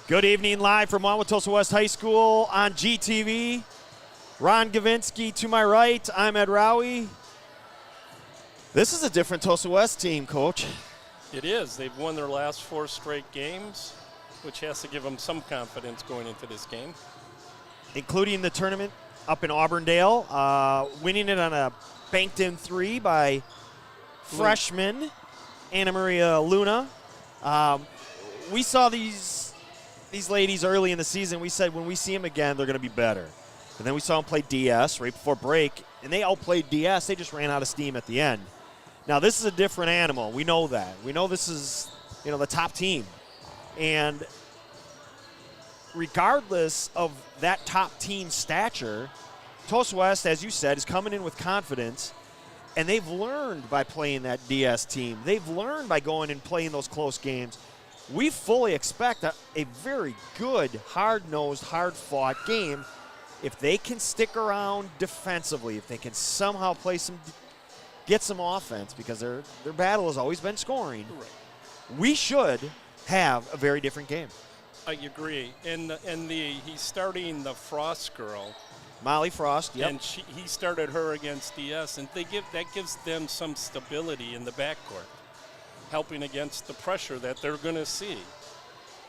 Good evening, live from Wauwatosa West High School on GTV. Ron Gavinsky to my right. I'm Ed Rowie. This is a different Tosa West team, Coach. It is. They've won their last 4 straight games, which has to give them some confidence going into this game. Including the tournament up in Auburndale, winning it on a banked-in 3 by freshman Anna Maria Luna. We saw these ladies early in the season. We said when we see them again, they're going to be better. And then we saw them play DS right before break, and they outplayed DS. They just ran out of steam at the end. Now, this is a different animal. We know that. We know this is, the top team. And regardless of that top team stature, Tosa West, as you said, is coming in with confidence. And they've learned by playing that DS team. They've learned by going and playing those close games. We fully expect a very good, hard-nosed, hard-fought game. If they can stick around defensively, if they can somehow get some offense, because their battle has always been scoring, we should have a very different game. I agree. And he's starting the Frost girl. Molly Frost, yep. And he started her against DS, and that gives them some stability in the backcourt, helping against the pressure that they're going to see.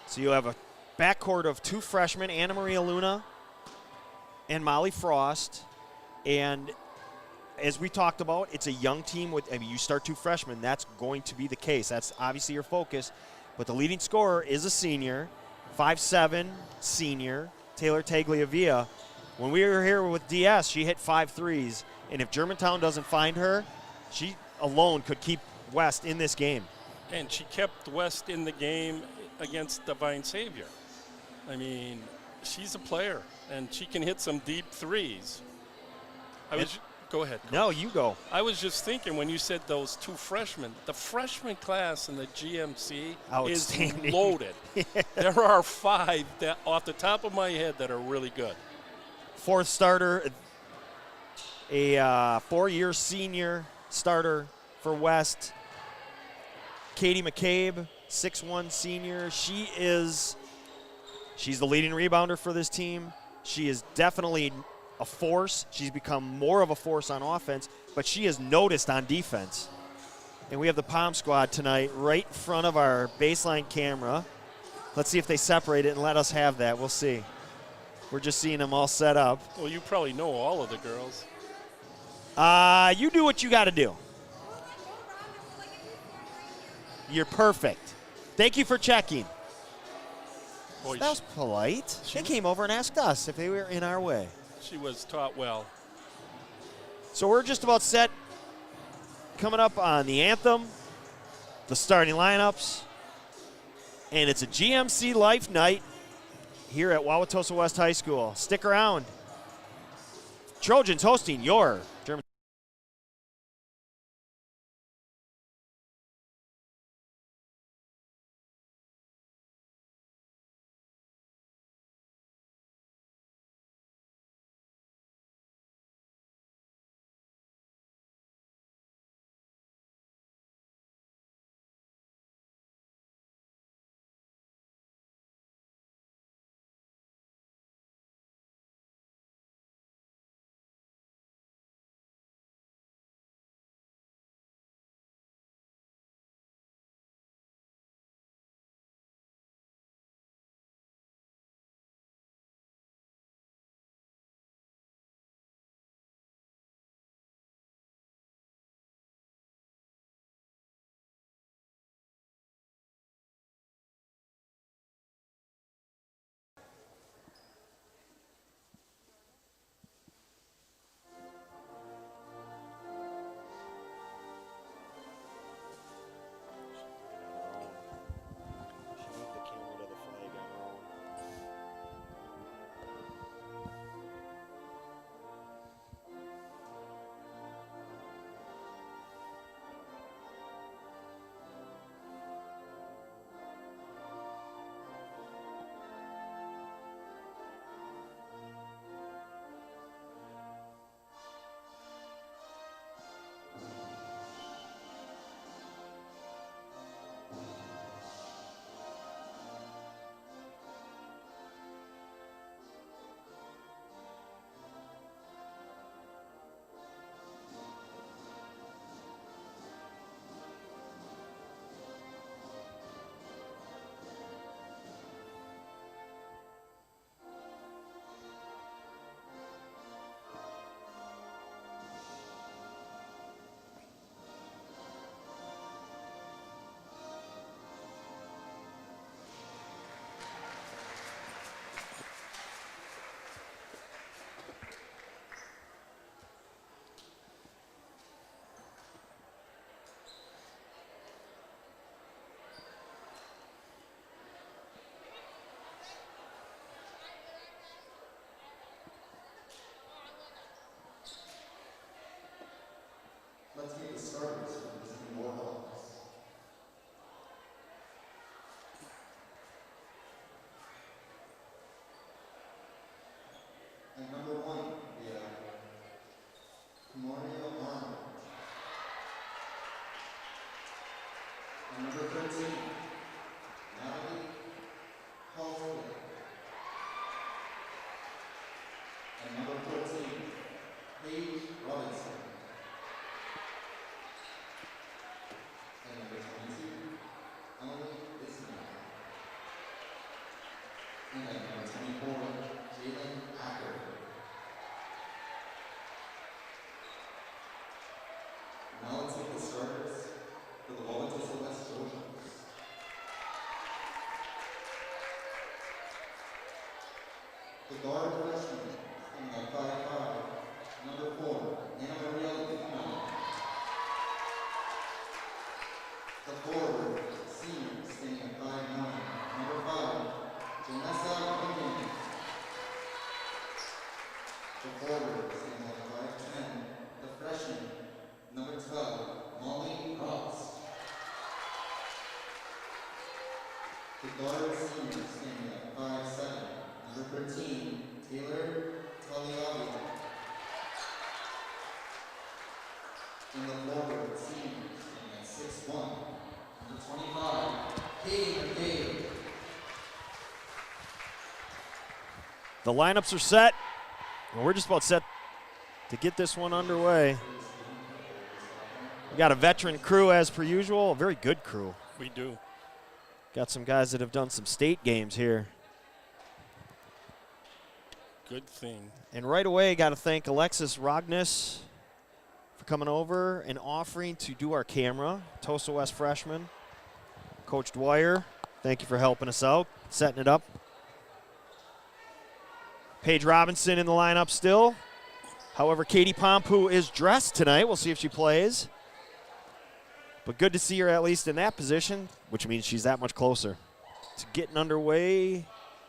So you have a backcourt of 2 freshmen, Anna Maria Luna and Molly Frost. And as we talked about, it's a young team. You start 2 freshmen, that's going to be the case. That's obviously your focus. But the leading scorer is a senior, 5'7", senior, Taylor Tagliavia. When we were here with DS, she hit 5 threes. And if Germantown doesn't find her, she alone could keep West in this game. And she kept West in the game against Divine Savior. I mean, she's a player, and she can hit some deep threes. Go ahead. Coach. No, you go. I was just thinking when you said those 2 freshmen, the freshman class in the GMC is loaded. Yeah. There are 5 that, off the top of my head, that are really good. 4th starter, a 4-year senior starter for West, Katie McCabe, 6'1" senior. She's the leading rebounder for this team. She is definitely a force. She's become more of a force on offense, but she is noticed on defense. And we have the Palm Squad tonight right in front of our baseline camera. Let's see if they separate it and let us have that. We'll see. We're just seeing them all set up. Well, you probably know all of the girls. You do what you got to do. You're perfect. Thank you for checking. Boy, that was polite. They came over and asked us if they were in our way. She was taught well. So we're just about set. Coming up on the anthem, the starting lineups, and it's a GMC Life night here at Wauwatosa West High School. Stick around. Trojans hosting your German. forward, standing at 5'10", the freshman, number 12, Molly Ross. The guard senior, standing at 5'7", number 13, Taylor Taliavi. And the forward senior, standing at 6'1", number 25, Katie McCabe. The lineups are set, and we're just about set to get this one underway. We got a veteran crew as per usual, a very good crew. We do. Got some guys that have done some state games here. Good thing. And right away, got to thank Alexis Rognes for coming over and offering to do our camera. Tosa West freshman. Coach Dwyer, thank you for helping us out, setting it up. Paige Robinson in the lineup still. However, Katie Pompu is dressed tonight. We'll see if she plays. But good to see her at least in that position, which means she's that much closer to getting underway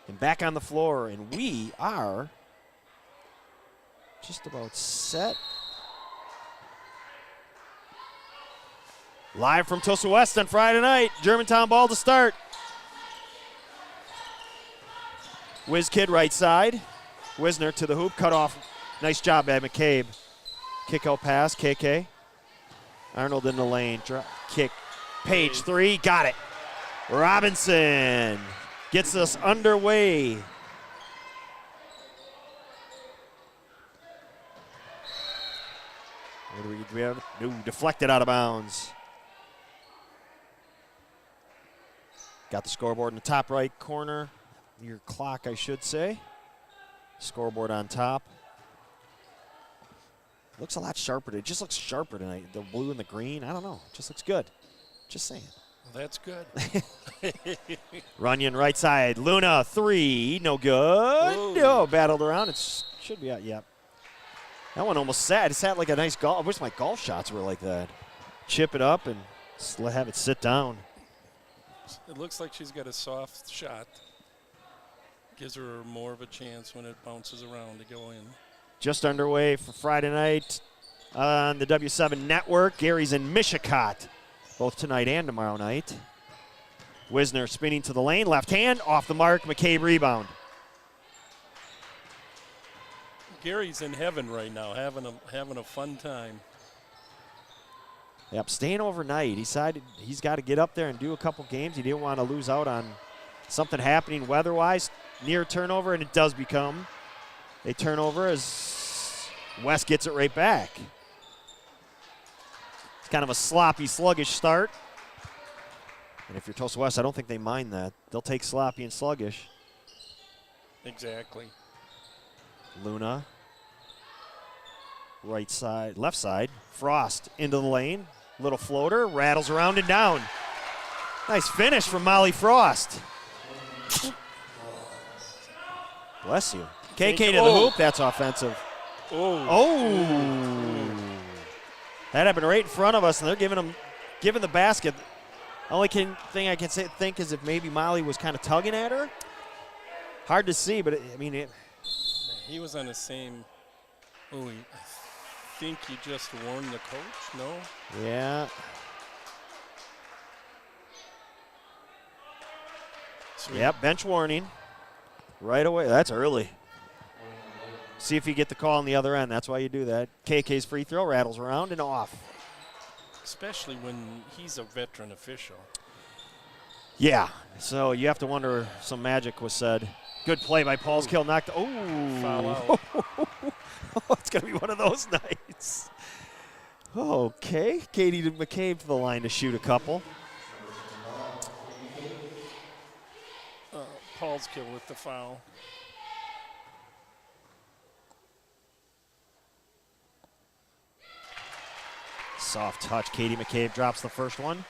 and back on the floor. And we are just about set. Live from Tosa West on Friday night. Germantown ball to start. Whiz kid right side. Wisner to the hoop, cut off. Nice job by McCabe. Kick out pass, KK. Arnold in the lane, kick. Page three, got it. Robinson gets us underway. What do we have? Ooh, deflected out of bounds. Got the scoreboard in the top right corner. Your clock, I should say. Scoreboard on top. Looks a lot sharper. It just looks sharper tonight. The blue and the green, I don't know. It just looks good. Just saying. Well, that's good. Runyon right side. Luna, three. No good. No, battled around. It should be out. Yep. That one almost sat. It sat like a nice golf. I wish my golf shots were like that. Chip it up and have it sit down. It looks like she's got a soft shot. Gives her more of a chance when it bounces around to go in. Just underway for Friday night on the W7 network. Gary's in Mishicot, both tonight and tomorrow night. Wisner spinning to the lane, left hand, off the mark, McCabe rebound. Gary's in heaven right now, having a fun time. Yep, staying overnight. He decided he's got to get up there and do a couple games. He didn't want to lose out on something happening weather-wise. Near turnover, and it does become a turnover as West gets it right back. It's kind of a sloppy, sluggish start. And if you're Tosa West, I don't think they mind that. They'll take sloppy and sluggish. Exactly. Luna, right side, left side. Frost into the lane. Little floater, rattles around and down. Nice finish from Molly Frost. Bless you. KK to the hoop. That's offensive. Oh. That happened right in front of us, and they're giving the basket. Only thing I can think is if maybe Molly was kind of tugging at her. Hard to see, but he was on the same. Oh, I think he just warned the coach. No. Yeah. Sweet. Yep. Bench warning. Right away. That's early. See if you get the call on the other end. That's why you do that. KK's free throw rattles around and off. Especially when he's a veteran official. Yeah. So you have to wonder if some magic was said. Good play by Paulskill. Knocked. Oh. Foul out. It's going to be one of those nights. Okay. Katie McCabe to the line to shoot a couple. Paulskill with the foul. Soft touch. Katie McCabe drops the first one.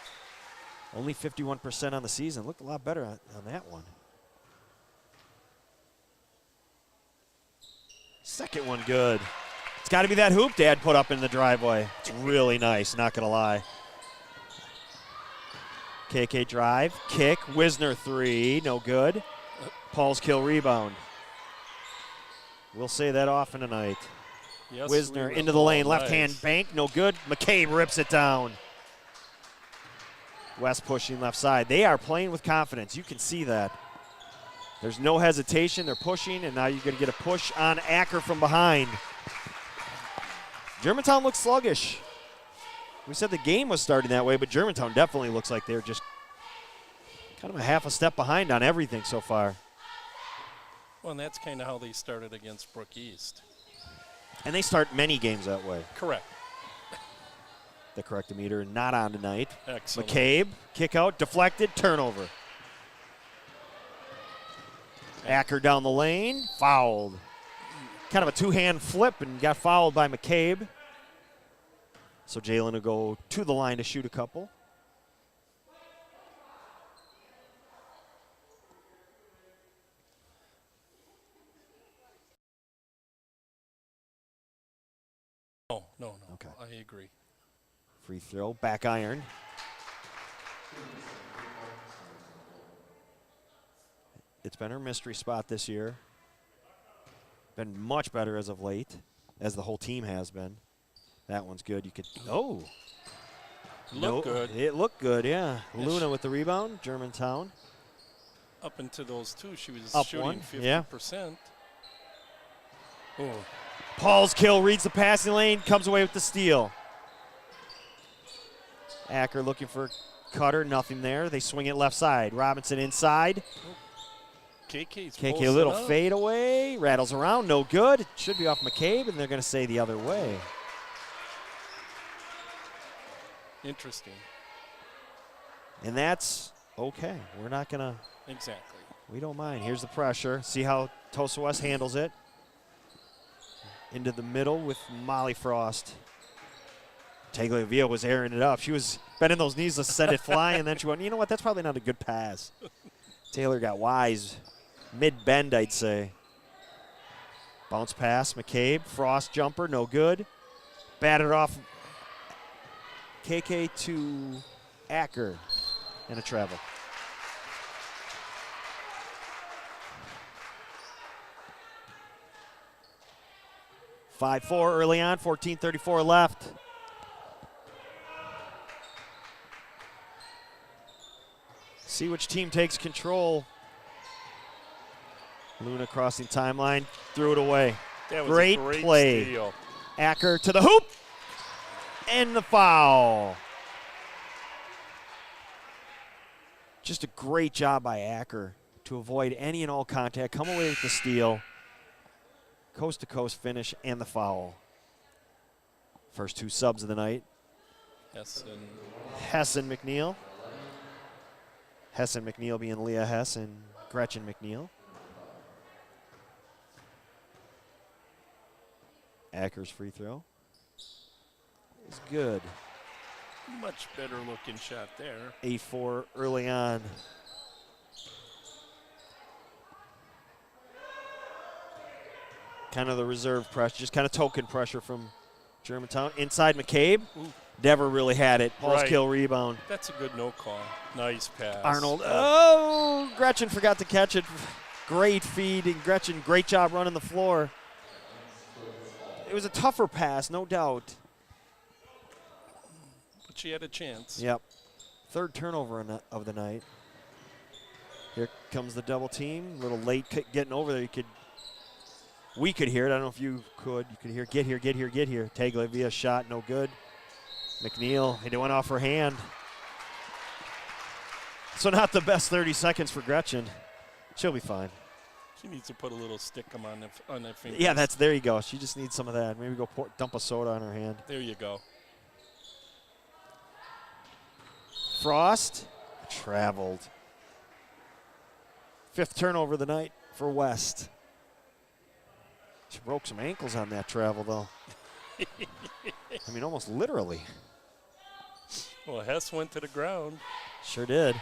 Only 51% on the season. Looked a lot better on that one. Second one good. It's got to be that hoop Dad put up in the driveway. It's really nice, not going to lie. KK drive, kick, Wisner three, no good. Paulskill rebound. We'll say that often tonight. Yes, Wisner we into the lane, nice. left hand bank, no good. McCabe rips it down. West pushing left side. They are playing with confidence. You can see that. There's no hesitation. They're pushing, and now you're going to get a push on Acker from behind. Germantown looks sluggish. We said the game was starting that way, but Germantown definitely looks like they're just kind of a half a step behind on everything so far. Well, and that's kind of how they started against Brook East. And they start many games that way. Correct. The correctometer not on tonight. Excellent. McCabe, kick out, deflected, turnover. Acker down the lane, fouled. Kind of a two-hand flip and got fouled by McCabe. So Jalen will go to the line to shoot a couple. Oh, no. Okay. I agree. Free throw, back iron. It's been her mystery spot this year. Been much better as of late, as the whole team has been. That one's good. You could, oh. Looked good. It looked good, yeah. Yeah, Luna with the rebound, Germantown. Up into those two, she was Up shooting one, 50%. yeah. Oh, Paul's kill, reads the passing lane, comes away with the steal. Acker looking for Cutter, nothing there. They swing it left side. Robinson inside. KK's KK a little fade away, rattles around, no good. It should be off McCabe, and they're going to say the other way. Interesting. And that's okay. We're not going to. Exactly. We don't mind. Here's the pressure. See how Tosa West handles it. Into the middle with Molly Frost. Tagliavia was airing it up. She was bending those knees to send it flying, and then she went, you know what, that's probably not a good pass. Taylor got wise. Mid-bend, I'd say. Bounce pass, McCabe. Frost jumper, no good. Batted off KK to Acker. And a travel. (5-4) early on, 14:34 left. See which team takes control. Luna crossing timeline, threw it away. That was Great a great play. steal. Acker to the hoop, and the foul. Just a great job by Acker to avoid any and all contact, come away with the steal. Coast-to-coast finish and the foul. First two subs of the night. Hessen McNeil. Hessen McNeil being Leah Hess and Gretchen McNeil. Acker's free throw is good. Much better looking shot there. 8-4 early on. Kind of the reserve pressure, just kind of token pressure from Germantown. Inside McCabe. Ooh. Never really had it. Paul's Right. kill rebound. That's a good no call. Nice pass. Arnold. Oh, Gretchen forgot to catch it. Great feed, and Gretchen, great job running the floor. It was a tougher pass, no doubt. But she had a chance. Yep. Third turnover of the night. Here comes the double team. A little late getting over there. We could hear it. I don't know if you could. You could hear, get here, get here, get here. Tagliavia shot, no good. McNeil, it went off her hand. So not the best 30 seconds for Gretchen. She'll be fine. She needs to put a little stickum on her fingers. Yeah, there you go. She just needs some of that. Maybe go dump a soda on her hand. There you go. Frost traveled. Fifth turnover of the night for West. She broke some ankles on that travel, though. I mean, almost literally. Well, Hess went to the ground. Sure did.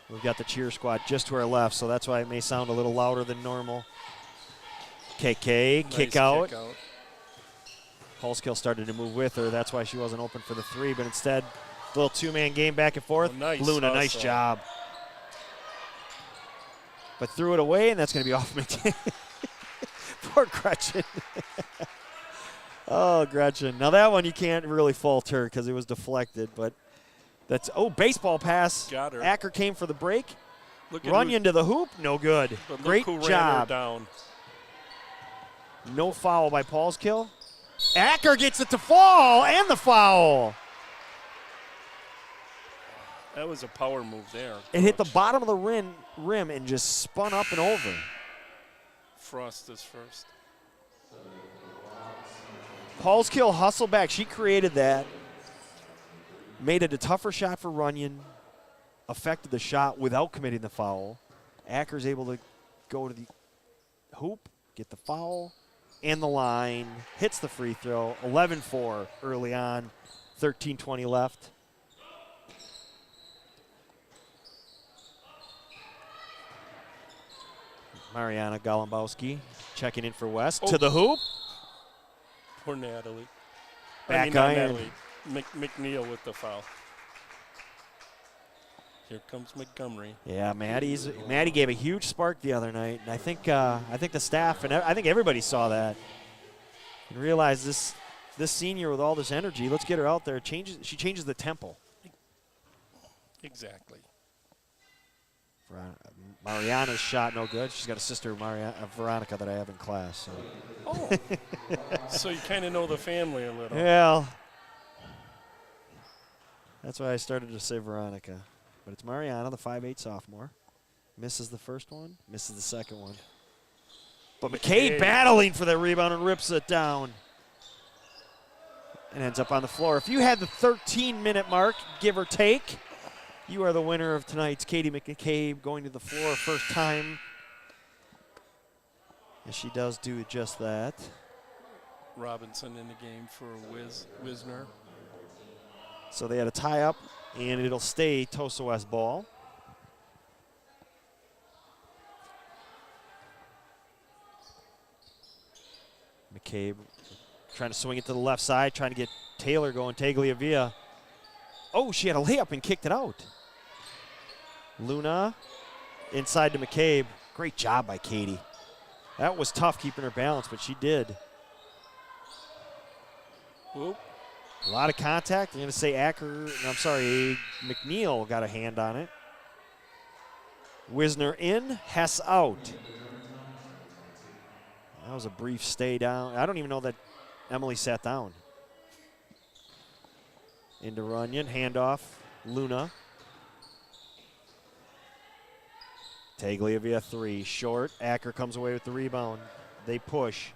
We've got the cheer squad just to our left, so that's why it may sound a little louder than normal. KK, Nice kick out. Kick out. Holskill started to move with her. That's why she wasn't open for the three, but instead, a little two-man game back and forth. Oh, nice Luna, nice hustle. job. But threw it away, and that's going to be off McCabe. Poor Gretchen. Oh, Gretchen. Now that one you can't really fault her because it was deflected, but that's, baseball pass. Got her. Acker came for the break. Look at Runyon to the hoop, no good. but look Great who ran her job. down. No foul by Paulskill. Acker gets it to fall and the foul. That was a power move there. It hit the bottom of the rim and just spun up and over. Frost is first. Paulskill hustled back. She created that. Made it a tougher shot for Runyon. Affected the shot without committing the foul. Acker's able to go to the hoop, get the foul, and the line. Hits the free throw. 11-4 early on. 13:20 left. Mariana Golombowski checking in for West. To the hoop. Poor Natalie. Back not iron. Natalie. McNeil with the foul. Here comes Montgomery. Yeah, Maddie gave a huge spark the other night, and I think the staff and I think everybody saw that and realized this senior with all this energy. Let's get her out there. She changes the tempo. Exactly. Mariana's shot no good. She's got a sister, Veronica, that I have in class. So. Oh, so you kind of know the family a little. Well, that's why I started to say Veronica. But it's Mariana, the 5'8" sophomore. Misses the first one, misses the second one. But McCabe battling for that rebound and rips it down. And ends up on the floor. If you had the 13-minute mark, give or take, you are the winner of tonight's Katie McCabe going to the floor first time. And she does do just that. Robinson in the game for Wisner. So they had a tie-up, and it'll stay Tosa West ball. McCabe trying to swing it to the left side, trying to get Taylor going. Tagliavia. Oh, she had a layup and kicked it out. Luna inside to McCabe. Great job by Katie. That was tough keeping her balance, but she did. Whoop. A lot of contact. I'm going to say McNeil got a hand on it. Wisner in, Hess out. That was a brief stay down. I don't even know that Emily sat down. Into Runyon, handoff, Luna. Tagliavia 3, short. Acker comes away with the rebound. They push.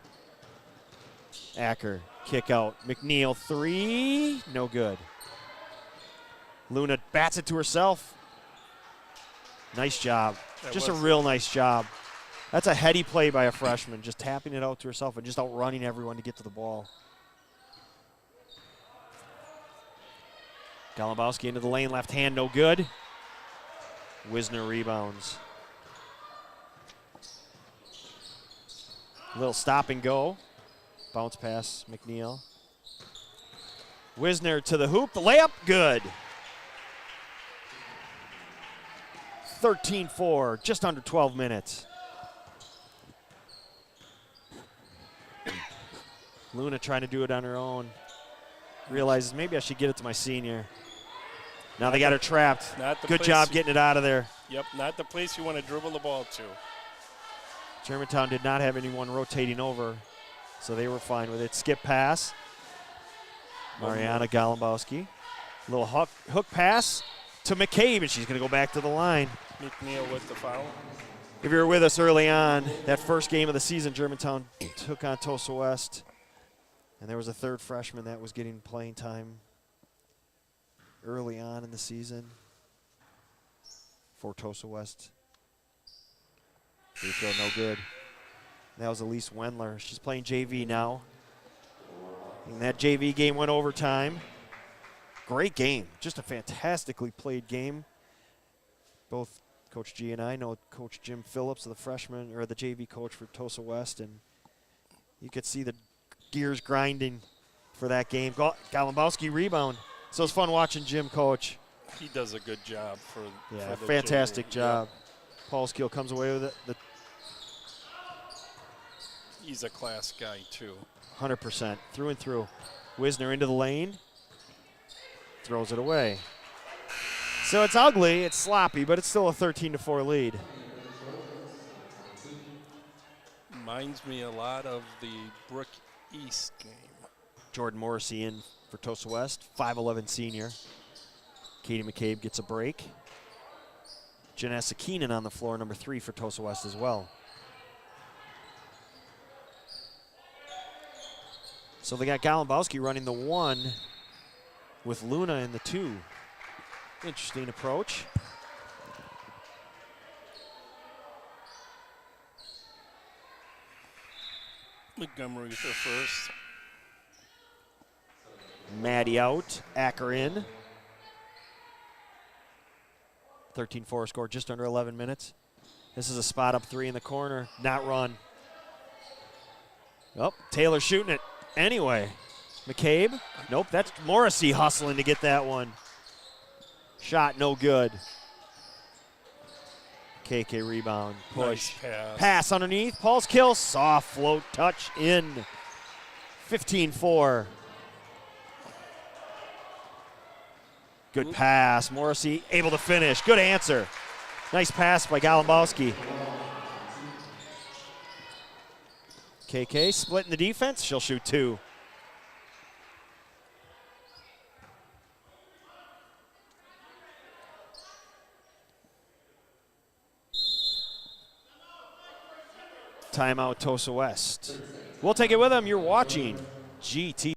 Acker, kick out. McNeil 3, no good. Luna bats it to herself. Nice job. Just a real nice job. That's a heady play by a freshman, just tapping it out to herself and just outrunning everyone to get to the ball. Golombowski into the lane, left hand, no good. Wisner rebounds. Little stop and go. Bounce pass, McNeil. Wisner to the hoop, the layup, good. 13-4, just under 12 minutes. Luna trying to do it on her own. Realizes maybe I should get it to my senior. Now they got her trapped. Good job getting it out of there. Yep, not the place you want to dribble the ball to. Germantown did not have anyone rotating over, so they were fine with it. Skip pass. Mariana Golombowski. Little hook pass to McCabe, and she's going to go back to the line. McNeil with the foul. If you were with us early on, that first game of the season, Germantown took on Tosa West, and there was a third freshman that was getting playing time early on in the season for Tosa West. Free throw no good. That was Elise Wendler. She's playing JV now. And that JV game went overtime. Great game. Just a fantastically played game. Both Coach G and I know Coach Jim Phillips, the freshman, or the JV coach for Tosa West, and you could see the gears grinding for that game. Golombowski rebound. So it's fun watching Jim coach. He does a good job for the fantastic JV. job. Yeah. Paulskill comes away with it. he's a class guy, too. 100%, through and through. Wisner into the lane. Throws it away. So it's ugly, it's sloppy, but it's still a 13-4 lead. Reminds me a lot of the Brook East game. Jordan Morrissey in for Tosa West, 5'11 senior. Katie McCabe gets a break. Janessa Keenan on the floor, number 3 for Tosa West as well. So they got Golombowski running the 1 with Luna in the 2. Interesting approach. Montgomery with her first. Maddie out, Acker in. 13-4 score, just under 11 minutes. This is a spot up 3 in the corner, not run. Oh, Taylor shooting it anyway. McCabe, nope, that's Morrissey hustling to get that one. Shot no good. KK rebound, push. Nice Pass underneath, Paul's kill, soft float touch in. 15-4. Good pass, Morrissey able to finish, good answer. Nice pass by Golombowski. KK splitting the defense, she'll shoot 2. Timeout Tosa West. We'll take it with them. You're watching GTV.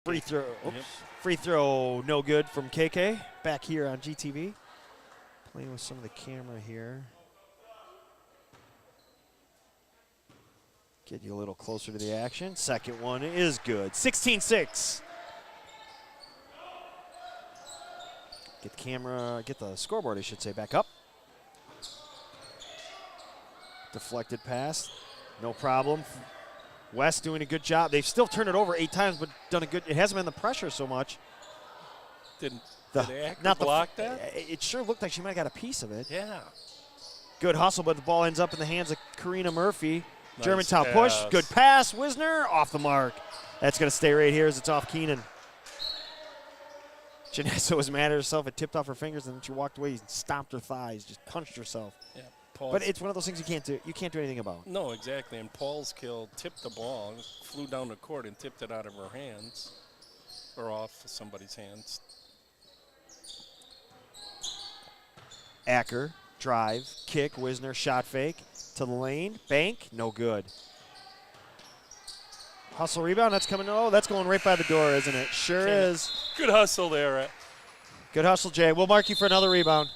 Free throw, free throw, no good from KK. Back here on GTV. Playing with some of the camera here. Get you a little closer to the action. Second one is good. 16-6. Get the camera, get the scoreboard, I should say, back up. Deflected pass, no problem. West doing a good job. They've still turned it over 8 times, but done a good. It hasn't been the pressure so much. Did Acker block that? It sure looked like she might have got a piece of it. Yeah. Good hustle, but the ball ends up in the hands of Karina Murphy. Nice Germantown pass. push. Good pass. Wisner off the mark. That's going to stay right here as it's off Keenan. Janessa was mad at herself. It tipped off her fingers, and then she walked away and stomped her thighs, just punched herself. Yeah. But it's one of those things you can't do. You can't do anything about. No, exactly. And Paul's kill tipped the ball, flew down the court, and tipped it out of her hands, or off somebody's hands. Acker, drive, kick, Wisner, shot fake to the lane, bank, no good. Hustle rebound, that's coming. Oh, that's going right by the door, isn't it? Sure is. Good hustle there. Good hustle, Jay. We'll mark you for another rebound.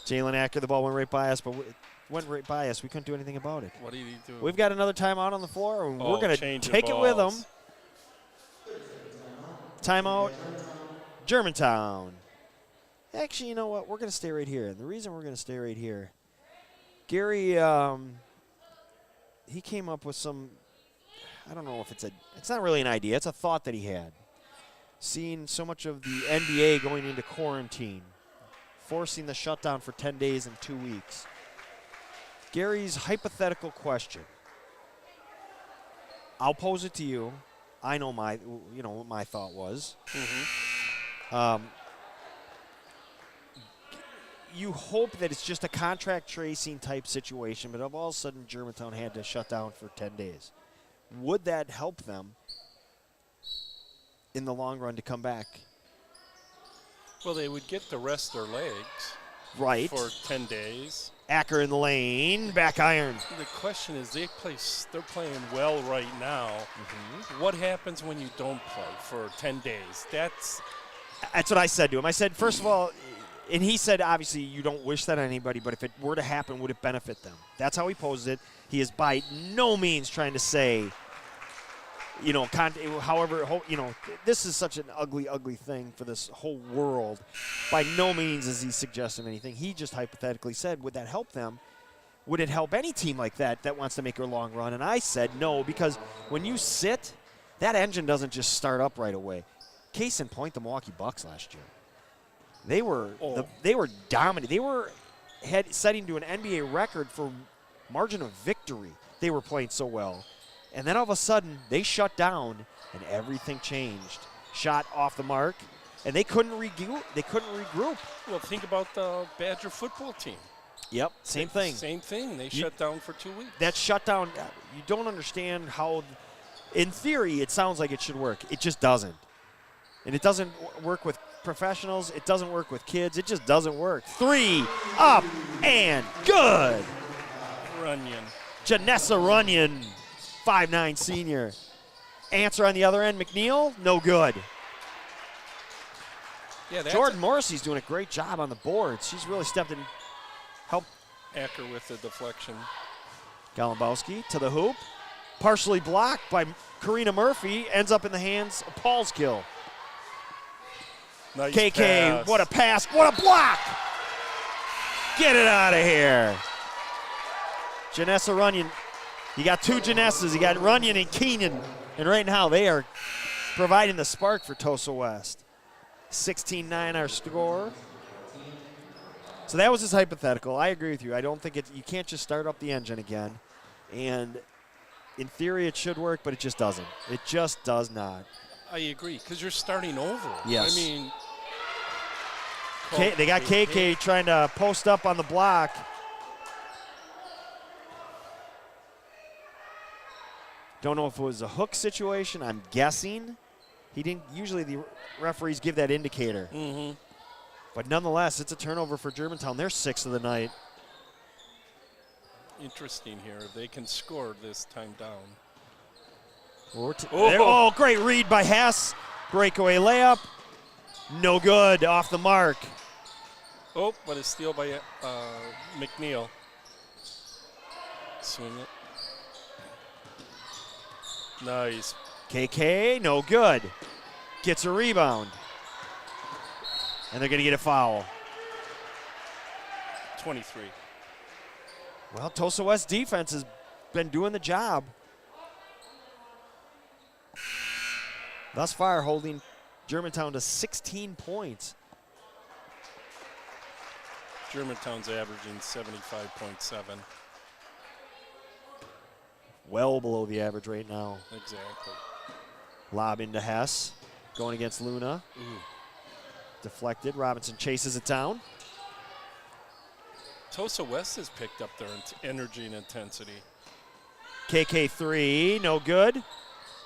Jalen Acker, the ball went right by us, but it went right by us. We couldn't do anything about it. What did he do? We've got another timeout on the floor, and we're going to take it with them. Timeout, Germantown. Actually, you know what? We're going to stay right here. And the reason we're going to stay right here, Gary, he came up with some, I don't know if it's not really an idea. It's a thought that he had. Seeing so much of the NBA going into quarantine, forcing the shutdown for 10 days and 2 weeks. Gary's hypothetical question. I'll pose it to you. I know what my thought was. you hope that it's just a contract tracing type situation, but all of a sudden Germantown had to shut down for 10 days. Would that help them in the long run to come back? Well, they would get to rest their legs Right. for 10 days. Acker in the lane, back iron. The question is, they're playing well right now. Mm-hmm. What happens when you don't play for 10 days? That's what I said to him. I said, first of all, and he said, obviously, you don't wish that on anybody, but if it were to happen, would it benefit them? That's how he posed it. He is by no means trying to say, you know, however, you know, this is such an ugly, ugly thing for this whole world. By no means is he suggesting anything. He just hypothetically said, would that help them? Would it help any team like that wants to make a long run? And I said no, because when you sit, that engine doesn't just start up right away. Case in point, the Milwaukee Bucks last year. They were dominant. They were setting to an NBA record for margin of victory. They were playing so well. And then all of a sudden, they shut down, and everything changed. Shot off the mark, and they couldn't regroup. Well, think about the Badger football team. Yep, same thing. Same thing. They shut down for 2 weeks. That shutdown, you don't understand how, in theory, it sounds like it should work. It just doesn't. And it doesn't work with professionals. It doesn't work with kids. It just doesn't work. 3, up, and good. Runyon. Janessa Runyon. 5'9" senior. Answer on the other end, McNeil, no good. Yeah, Jordan Morrissey's doing a great job on the boards. She's really stepped in, helped. Acker with the deflection. Golumbowski to the hoop. Partially blocked by Karina Murphy. Ends up in the hands of Paul's kill. Nice KK, pass. what a pass, what a block! Get it out of here. Janessa Runyon. You got two Janessas. You got Runyon and Keenan. And right now they are providing the spark for Tosa West. 16-9 our score. So that was his hypothetical. I agree with you. I don't think you can't just start up the engine again. And in theory it should work, but it just doesn't. It just does not. I agree, because you're starting over. Yes. I mean, they got KK trying to post up on the block. Don't know if it was a hook situation. I'm guessing. He didn't. Usually the referees give that indicator. Mm-hmm. But nonetheless, it's a turnover for Germantown. They're 6th of the night. Interesting here. They can score this time down. Oh, great read by Hess. Breakaway layup. No good. Off the mark. Oh, but a steal by McNeil. Swing it. Nice. KK, no good. Gets a rebound. And they're going to get a foul. 23. Well, Tosa West defense has been doing the job. Thus far, holding Germantown to 16 points. Germantown's averaging 75.7. Well below the average right now. Exactly. Lob into Hess. Going against Luna. Ooh. Deflected. Robinson chases it down. Tosa West has picked up their energy and intensity. KK 3, no good.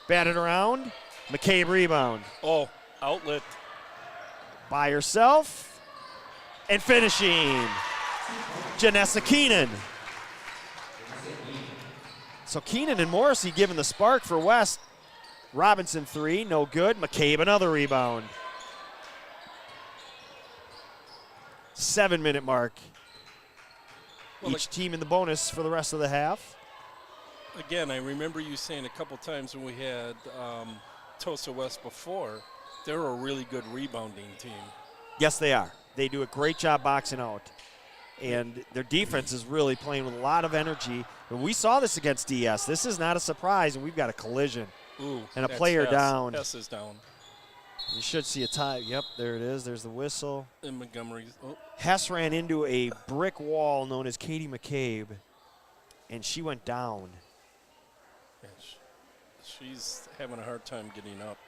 Batted around. McCabe rebound. Oh, outlet. By herself. And finishing. Janessa Keenan. So Keenan and Morrissey giving the spark for West. Robinson 3, no good. McCabe another rebound. 7-minute mark. Well, Each team in the bonus for the rest of the half. Again, I remember you saying a couple times when we had Tosa West before, they're a really good rebounding team. Yes, they are. They do a great job boxing out. And their defense is really playing with a lot of energy. And we saw this against DS. This is not a surprise, and we've got a collision. Ooh, and a player down. Hess is down. You should see a tie. Yep, there it is. There's the whistle. And Montgomery. Oh. Hess ran into a brick wall known as Katie McCabe, and she went down. Yeah, she's having a hard time getting up.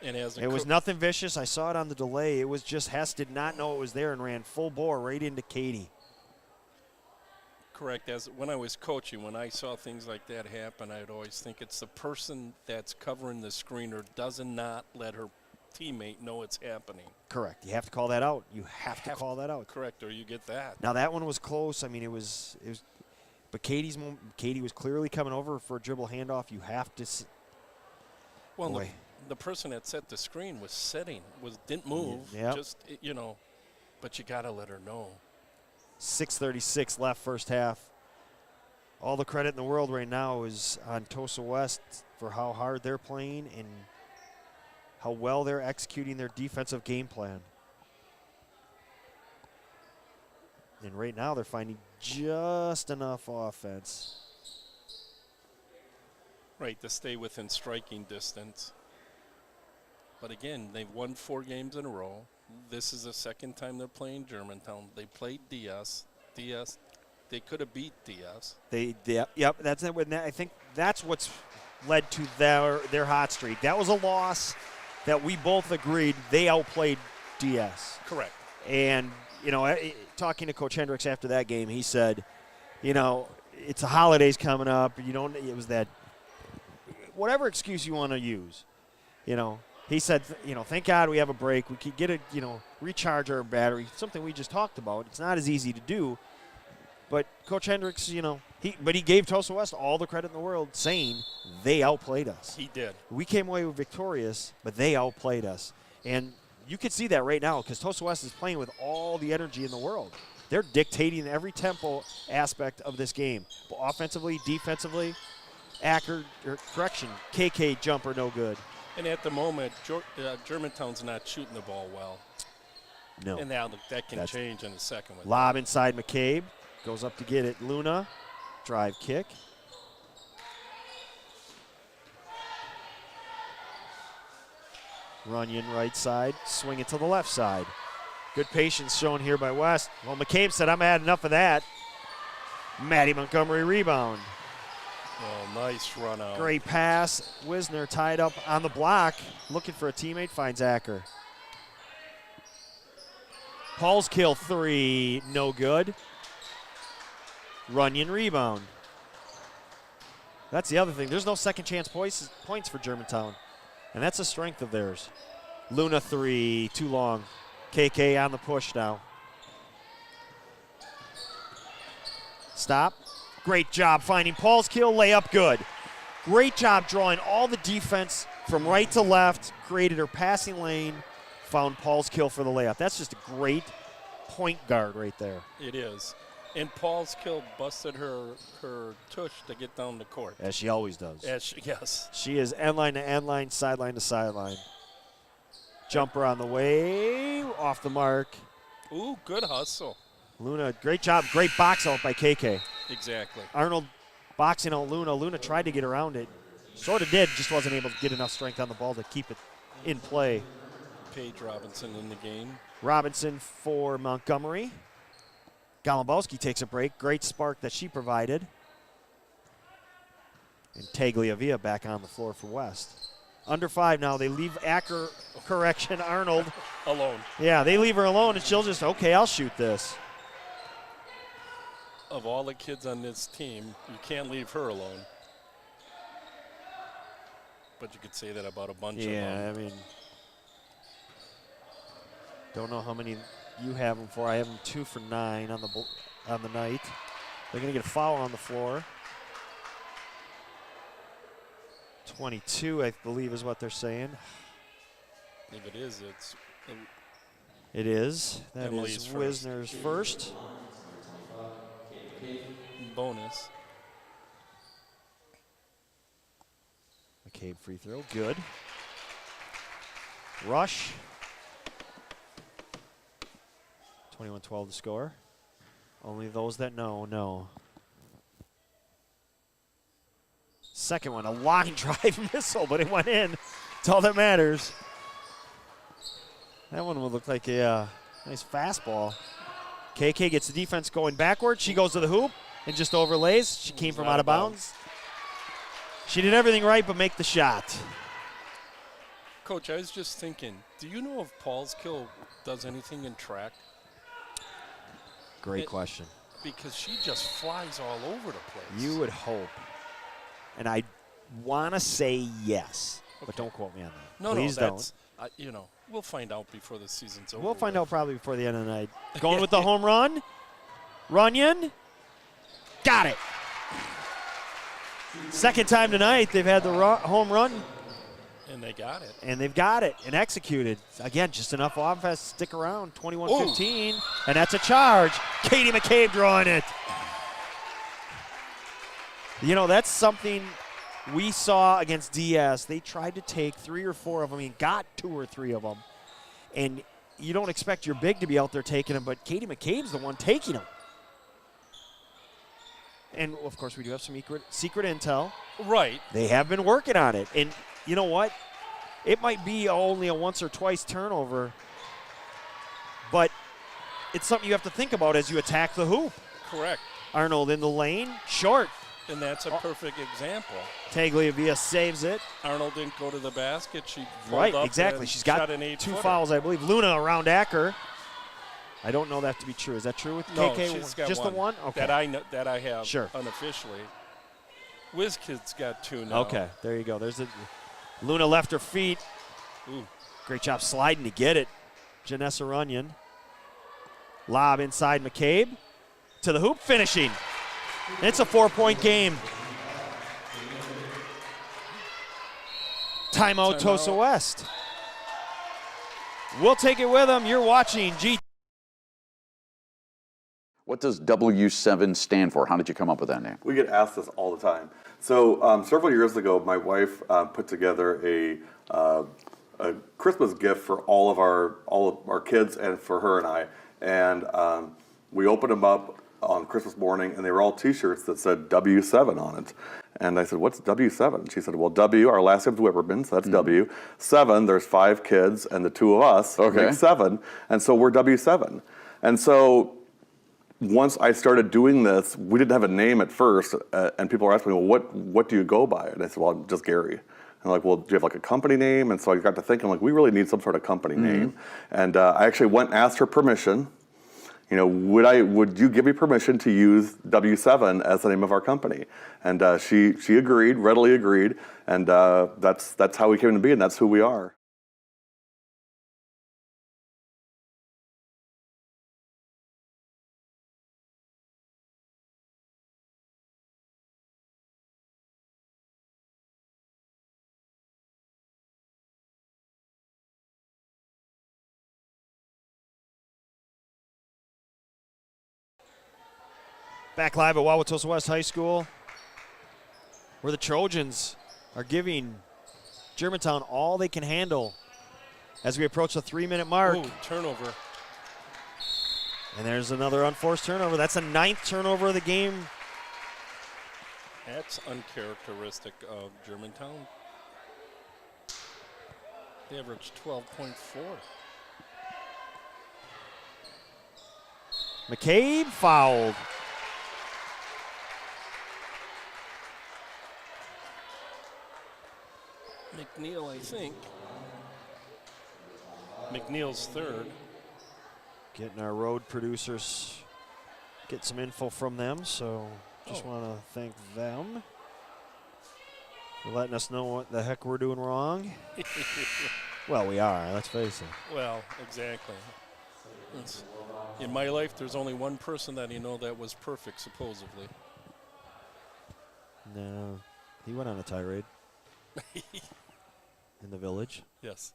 And as It was nothing vicious. I saw it on the delay. It was just Hess did not know it was there and ran full bore right into Katie. correct. As when I was coaching, when I saw things like that happen, I'd always think it's the person that's covering the screener does not let her teammate know it's happening. Correct. You have to call that out. You have to call that out. Correct, or you get that. Now that one was close. I mean, it was. But Katie was clearly coming over for a dribble handoff. You have to. Well, the person that set the screen was sitting, didn't move. Yep. Just but you got to let her know. 6:36 left first half. All the credit in the world right now is on Tosa West for how hard they're playing and how well they're executing their defensive game plan. And right now they're finding just enough offense. Right, to stay within striking distance. But again, they've won 4 games in a row. This is the second time they're playing Germantown. They played DS. They could have beat DS. Yep. That's it. I think that's what's led to their hot streak. That was a loss that we both agreed they outplayed DS. Correct. And talking to Coach Hendricks after that game, he said, it's the holidays coming up. It was that whatever excuse you want to use, He said, thank God we have a break. We could get recharge our battery, something we just talked about. It's not as easy to do. But Coach Hendricks, he gave Tosa West all the credit in the world, saying they outplayed us. He did. We came away victorious, but they outplayed us. And you can see that right now because Tosa West is playing with all the energy in the world. They're dictating every tempo aspect of this game, offensively, defensively. KK jumper no good. And at the moment, Germantown's not shooting the ball well. No. And that can change in a second. Lob inside McCabe. Goes up to get it. Luna. Drive kick. Runyon right side. Swing it to the left side. Good patience shown here by West. Well, McCabe said, I'm had enough of that. Maddie Montgomery rebound. Oh, nice run out. Great pass. Wisner tied up on the block. Looking for a teammate. Finds Acker. Paul's kill 3. No good. Runyon rebound. That's the other thing. There's no second chance points for Germantown. And that's a strength of theirs. Luna 3. Too long. KK on the push now. Stop. Great job finding Paul's kill. Layup good. Great job drawing all the defense from right to left. Created her passing lane. Found Paul's kill for the layup. That's just a great point guard right there. It is. And Paul's kill busted her tush to get down the court. As she always does. Yes. She is end line to end line, sideline to sideline. Jumper on the way. Off the mark. Ooh, good hustle. Luna, great job. Great box out by KK. Exactly. Arnold boxing out Luna. Luna tried to get around it. Sort of did, just wasn't able to get enough strength on the ball to keep it in play. Paige Robinson in the game. Robinson for Montgomery. Golombowski takes a break. Great spark that she provided. And Tagliavia back on the floor for West. Under 5 now. They leave Arnold. Alone. Yeah, they leave her alone, and she'll just, okay, I'll shoot this. Of all the kids on this team, you can't leave her alone. But you could say that about a bunch of them. Yeah, I mean, don't know how many you have them for. I have them 2 for 9 on the night. They're going to get a foul on the floor. 22, I believe, is what they're saying. If it is, It is. That Emily's is first. Wisner's first. Bonus. McCabe free throw. Good. Rush. 21-12 to score. Only those that know. Second one, a line drive missile, but it went in. That's all that matters. That one would look like a nice fastball. KK gets the defense going backward. She goes to the hoop and just overlays. She came from out of bounds. She did everything right but make the shot. Coach, I was just thinking, do you know if Paulskill does anything in track? Great question. Because she just flies all over the place. You would hope. And I want to say yes, but don't quote me on that. No, Please don't. You know, we'll find out before the season's over. We'll find out probably before the end of the night. Going with the home run. Runyon. Got it. Second time tonight they've had the home run. And they got it. And they've got it and executed. Again, just enough offense to stick around. 21-15. And that's a charge. Katie McCabe drawing it. You know, that's something we saw against DS. They tried to take 3 or 4 of them. I mean, got 2 or 3 of them. And you don't expect your big to be out there taking them, but Katie McCabe's the one taking them. And, of course, we do have some secret intel. Right. They have been working on it. And you know what? It might be only a once or twice turnover, but it's something you have to think about as you attack the hoop. Correct. Arnold in the lane, short. And that's a perfect example. Tagliavia saves it. Arnold didn't go to the basket. She right, exactly. She's got an 8-footer. 2 fouls, I believe. Luna around Acker. I don't know that to be true. Is that true with no, KK? She's got just one. the one? Okay. That I have sure. unofficially. WizKid's got 2 now. Okay, there you go. There's the Luna left her feet. Ooh. Great job sliding to get it. Janessa Runyon. Lob inside McCabe. To the hoop, finishing. It's a 4-point game. Timeout Tosa West. We'll take it with them. You're watching GTV. What does W7 stand for? How did you come up with that name? We get asked this all the time. So several years ago, my wife put together a Christmas gift for all of our kids and for her and I. And we opened them up on Christmas morning, and they were all T-shirts that said W7 on it. And I said, "What's W7?" She said, "Well, W, our last name's Wipperman, so that's W. 7, there's 5 kids, and the 2 of us make 7, and so we're W7." And so once I started doing this, we didn't have a name at first, and people were asking me, "Well, what do you go by?" And I said, "Well, I'm just Gary." And they're like, "Well, do you have like a company name?" And so I got to thinking, like, we really need some sort of company name. And I actually went and asked her permission. You know, would you give me permission to use W7 as the name of our company? And she agreed, readily agreed, and that's how we came to be, and that's who we are. Back live at Wauwatosa West High School, where the Trojans are giving Germantown all they can handle as we approach the 3-minute mark. Ooh, turnover. And there's another unforced turnover. That's the 9th turnover of the game. That's uncharacteristic of Germantown. They averaged 12.4. McCabe fouled. McNeil, I think. McNeil's 3rd. Getting our road producers, get some info from them, so just want to thank them for letting us know what the heck we're doing wrong. Well, we are, let's face it. Well, exactly. In my life, there's only one person that that was perfect, supposedly. No, he went on a tirade. In the village. Yes.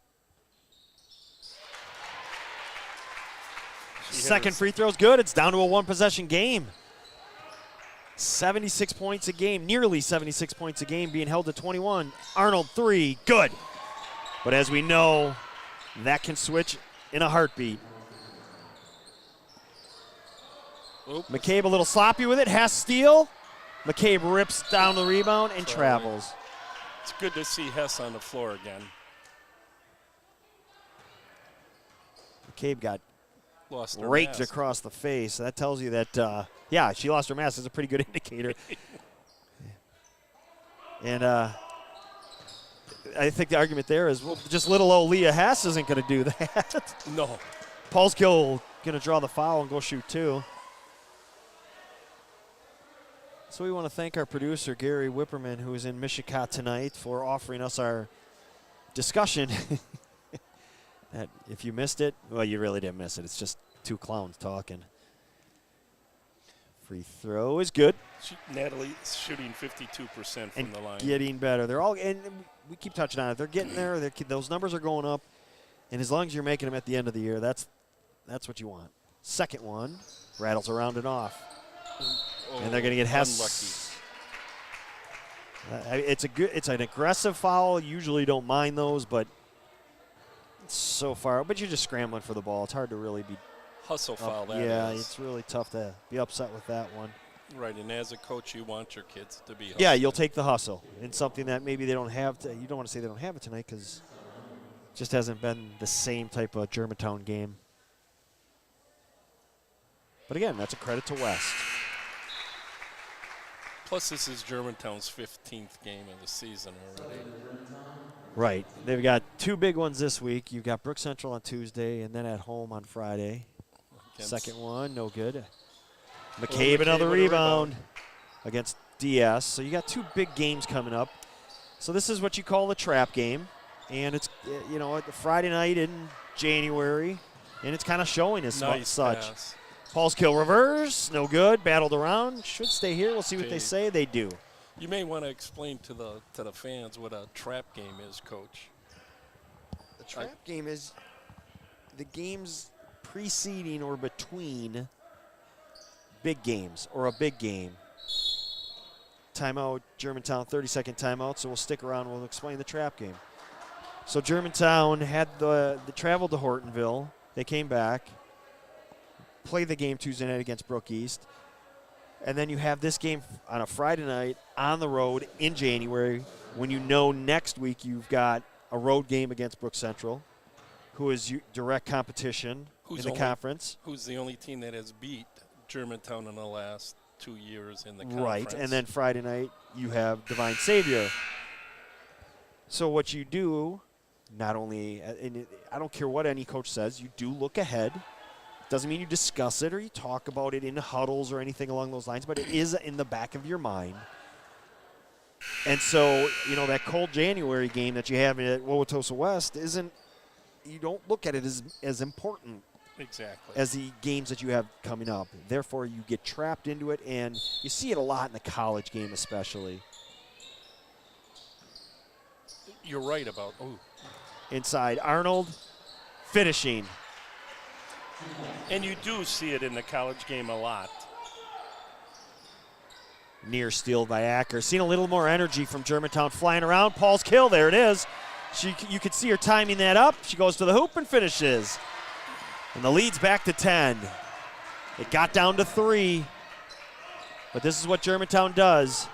Second free throw's good. It's down to a 1-possession game. 76 points a game, nearly 76 points a game, being held to 21. Arnold 3, good. But as we know, that can switch in a heartbeat. Oop. McCabe a little sloppy with it, has steal. McCabe rips down the rebound and travels. It's good to see Hess on the floor again. McCabe got Lost her raked mask. across the face. That tells you that, yeah, she lost her mask. That's a pretty good indicator. And I think the argument there is, well, just little old Leah Hess isn't going to do that. No. Paulskill going to draw the foul and go shoot 2. So we want to thank our producer, Gary Whipperman, who is in Michigan tonight, for offering us our discussion. That if you missed it, well, you really didn't miss it. It's just 2 clowns talking. Free throw is good. Natalie's shooting 52% from the line. Getting better. They're all, and we keep touching on it. They're getting there. Those numbers are going up, and as long as you're making them at the end of the year, that's what you want. Second one rattles around and off, and they're going to get Hess. Unlucky. It's an aggressive foul. Usually don't mind those, but so far. But you're just scrambling for the ball. It's hard to really be. Hustle foul, that yeah, is. it's really tough to be upset with that one. Right, and as a coach, you want your kids to be hustling. Yeah, you'll take the hustle in something that maybe they don't have. You don't want to say they don't have it tonight because it just hasn't been the same type of Germantown game. But again, that's a credit to West. Plus, this is Germantown's 15th game of the season already. Right. They've got 2 big ones this week. You've got Brook Central on Tuesday and then at home on Friday. Second one, no good. McCabe, another rebound against DS. So you got 2 big games coming up. So this is what you call a trap game. And it's, Friday night in January. And it's kind of showing as such. Pass. Paulskill reverse, no good. Battled around, should stay here. We'll see what they say. They do. You may want to explain to the fans what a trap game is, Coach. The trap game is the games preceding or between big games or a big game. Timeout, Germantown, 30-second timeout, so we'll stick around. We'll explain the trap game. So Germantown had the travel to Hortonville. They came back, played the game Tuesday night against Brook East, and then you have this game on a Friday night on the road in January when you know next week you've got a road game against Brook Central, who is direct competition in the conference. Who's the only team that has beat Germantown in the last 2 years in the conference. Right, and then Friday night you have Divine Savior. So what you do, not only, and I don't care what any coach says, you do look ahead. Doesn't mean you discuss it or you talk about it in huddles or anything along those lines, but it is in the back of your mind. And so, that cold January game that you have at Wauwatosa West you don't look at it as important exactly as the games that you have coming up. Therefore, you get trapped into it, and you see it a lot in the college game especially. You're right about, Inside, Arnold finishing. And you do see it in the college game a lot. Near steal by Acker. Seen a little more energy from Germantown flying around. Paulskill, there it is. You could see her timing that up. She goes to the hoop and finishes. And the lead's back to 10. It got down to 3. But this is what Germantown does.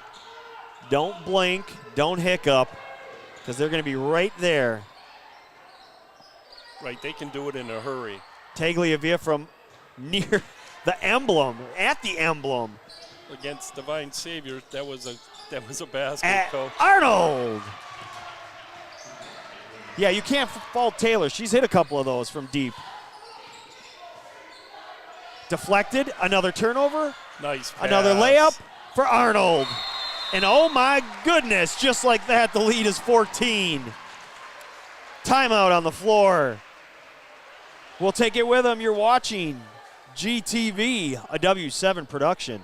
Don't blink, don't hiccup, because they're going to be right there. Right, they can do it in a hurry. Tagliavia from near the emblem, at the emblem. Against Divine Savior, that was a basket, Coach. Arnold! Yeah, you can't fault Taylor. She's hit a couple of those from deep. Deflected, another turnover. Nice pass. Another layup for Arnold. And oh my goodness, just like that, the lead is 14. Timeout on the floor. We'll take it with them. You're watching GTV, a W7 production.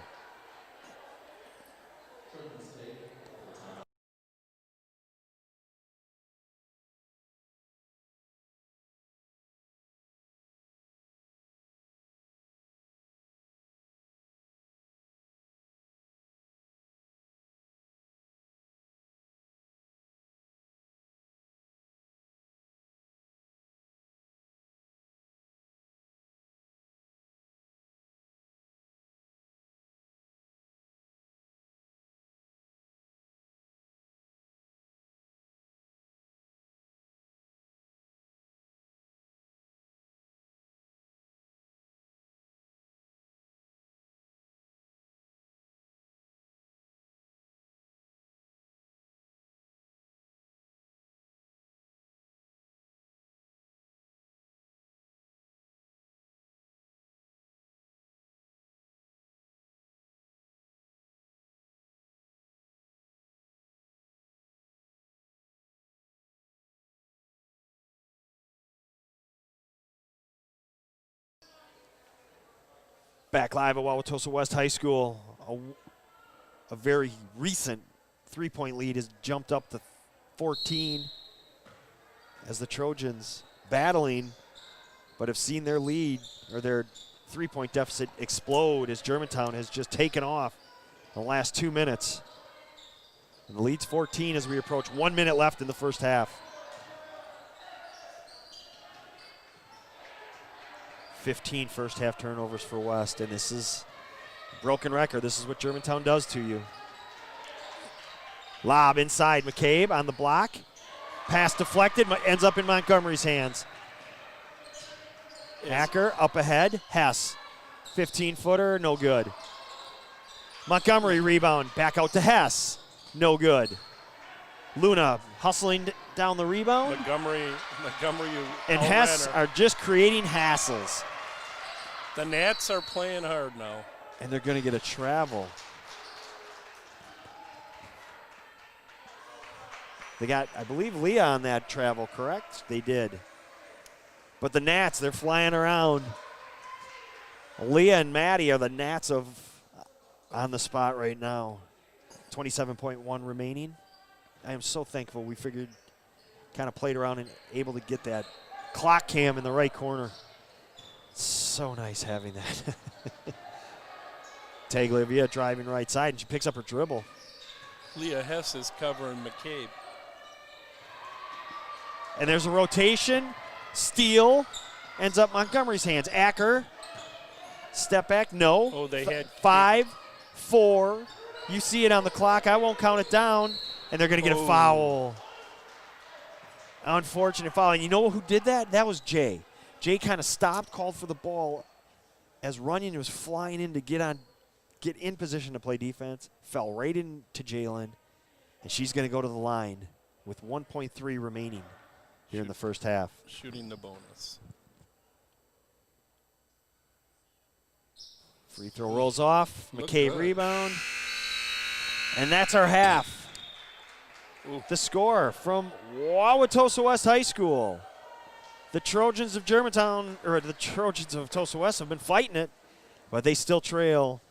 Back live at Wauwatosa West High School. A very recent three-point lead has jumped up to 14 as the Trojans battling, but have seen their lead or their three-point deficit explode as Germantown has just taken off in the last 2 minutes. And the lead's 14 as we approach 1 minute left in the first half. 15 first half turnovers for West, and this is a broken record. This is what Germantown does to you. Lob inside, McCabe on the block. Pass deflected, ends up in Montgomery's hands. Hacker up ahead, Hess. 15-footer, no good. Montgomery rebound, back out to Hess, no good. Luna hustling down the rebound. Montgomery, and Hess are just creating hassles. The Nats are playing hard now. And they're going to get a travel. They got, I believe, Leah on that travel, correct? They did. But the Nats, they're flying around. Leah and Maddie are the Nats on the spot right now. 27.1 remaining. I am so thankful we figured, kind of played around and able to get that clock cam in the right corner. It's so nice having that. Tagliavia driving right side, and she picks up her dribble. Leah Hess is covering McCabe. And there's a rotation. Steal ends up Montgomery's hands. Acker, step back, no. Oh, they had 5, 4. You see it on the clock. I won't count it down. And they're going to get a foul. Unfortunate foul. And you know who did that? That was Jay. Jay kind of stopped, called for the ball as Runyon was flying in to get in position to play defense. Fell right into Jalen. And she's going to go to the line with 1.3 remaining here in the first half. Shooting the bonus. Free throw rolls off. McCabe rebound. And that's our half. Ooh. The score from Wauwatosa West High School. The Trojans of Germantown, or the Trojans of Tosa West have been fighting it, but they still trail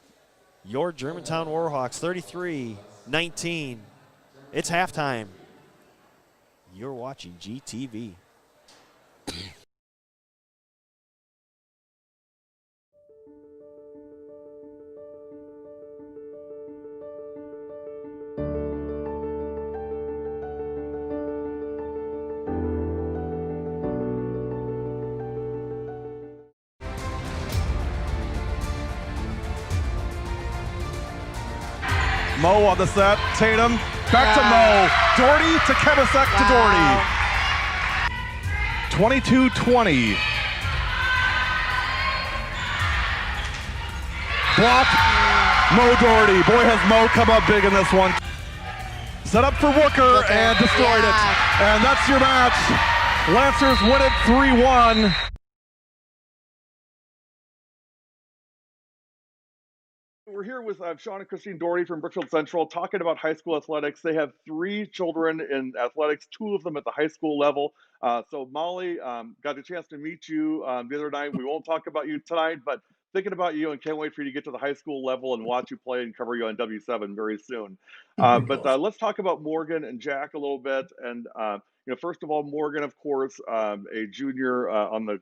your Germantown Warhawks 33-19. It's halftime. You're watching GTV. Mo on the set, Tatum, back to Mo, Doherty to Kebasek to Doherty. 22-20. Block, Mo Doherty. Boy, has Mo come up big in this one. Set up for Wooker and destroyed it. And that's your match. Lancers win it 3-1. We're here with Sean and Christine Doherty from Brookfield Central talking about high school athletics. They have 3 children in athletics, 2 of them at the high school level. So Molly, got a chance to meet you the other night. We won't talk about you tonight, but thinking about you and can't wait for you to get to the high school level and watch you play and cover you on W7 very soon. But let's talk about Morgan and Jack a little bit. And first of all, Morgan, of course, a junior on the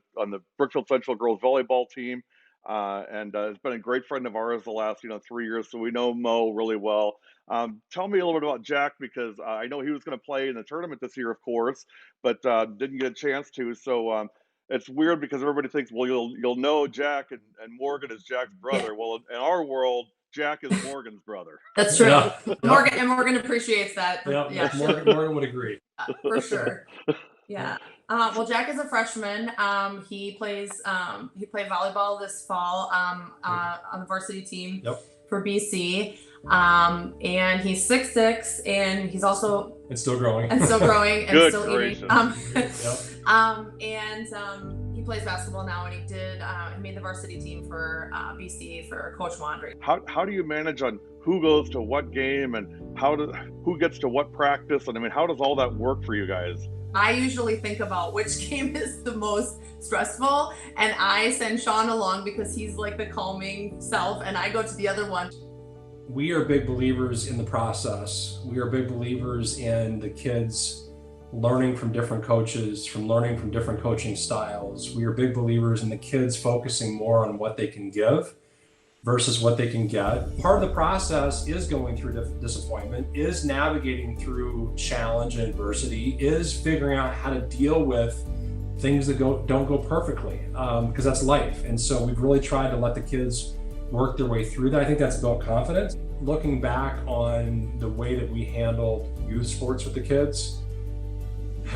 Brookfield Central girls volleyball team. And has been a great friend of ours the last 3 years, so we know Mo really well. Tell me a little bit about Jack, because I know he was going to play in the tournament this year, of course, but didn't get a chance to. So it's weird because everybody thinks, well, you'll know Jack and Morgan is Jack's brother. Well, in our world, Jack is Morgan's brother. That's true. Yeah. Morgan appreciates that. Yeah, Morgan would agree. For sure. Yeah. Well, Jack is a freshman. He played volleyball this fall on the varsity team for BC. And he's 6'6", and he's also still growing and still Good eating. He plays basketball now, and he made the varsity team for BC for Coach Wandry. How do you manage on who goes to what game and who gets to what practice? And I mean, how does all that work for you guys? I usually think about which game is the most stressful, and I send Sean along because he's like the calming self, and I go to the other one. We are big believers in the process. We are big believers in the kids learning from different coaches, from learning from different coaching styles. We are big believers in the kids focusing more on what they can give versus what they can get. Part of the process is going through disappointment, is navigating through challenge and adversity, is figuring out how to deal with things that don't go perfectly, because that's life. And so we've really tried to let the kids work their way through that. I think that's built confidence. Looking back on the way that we handled youth sports with the kids,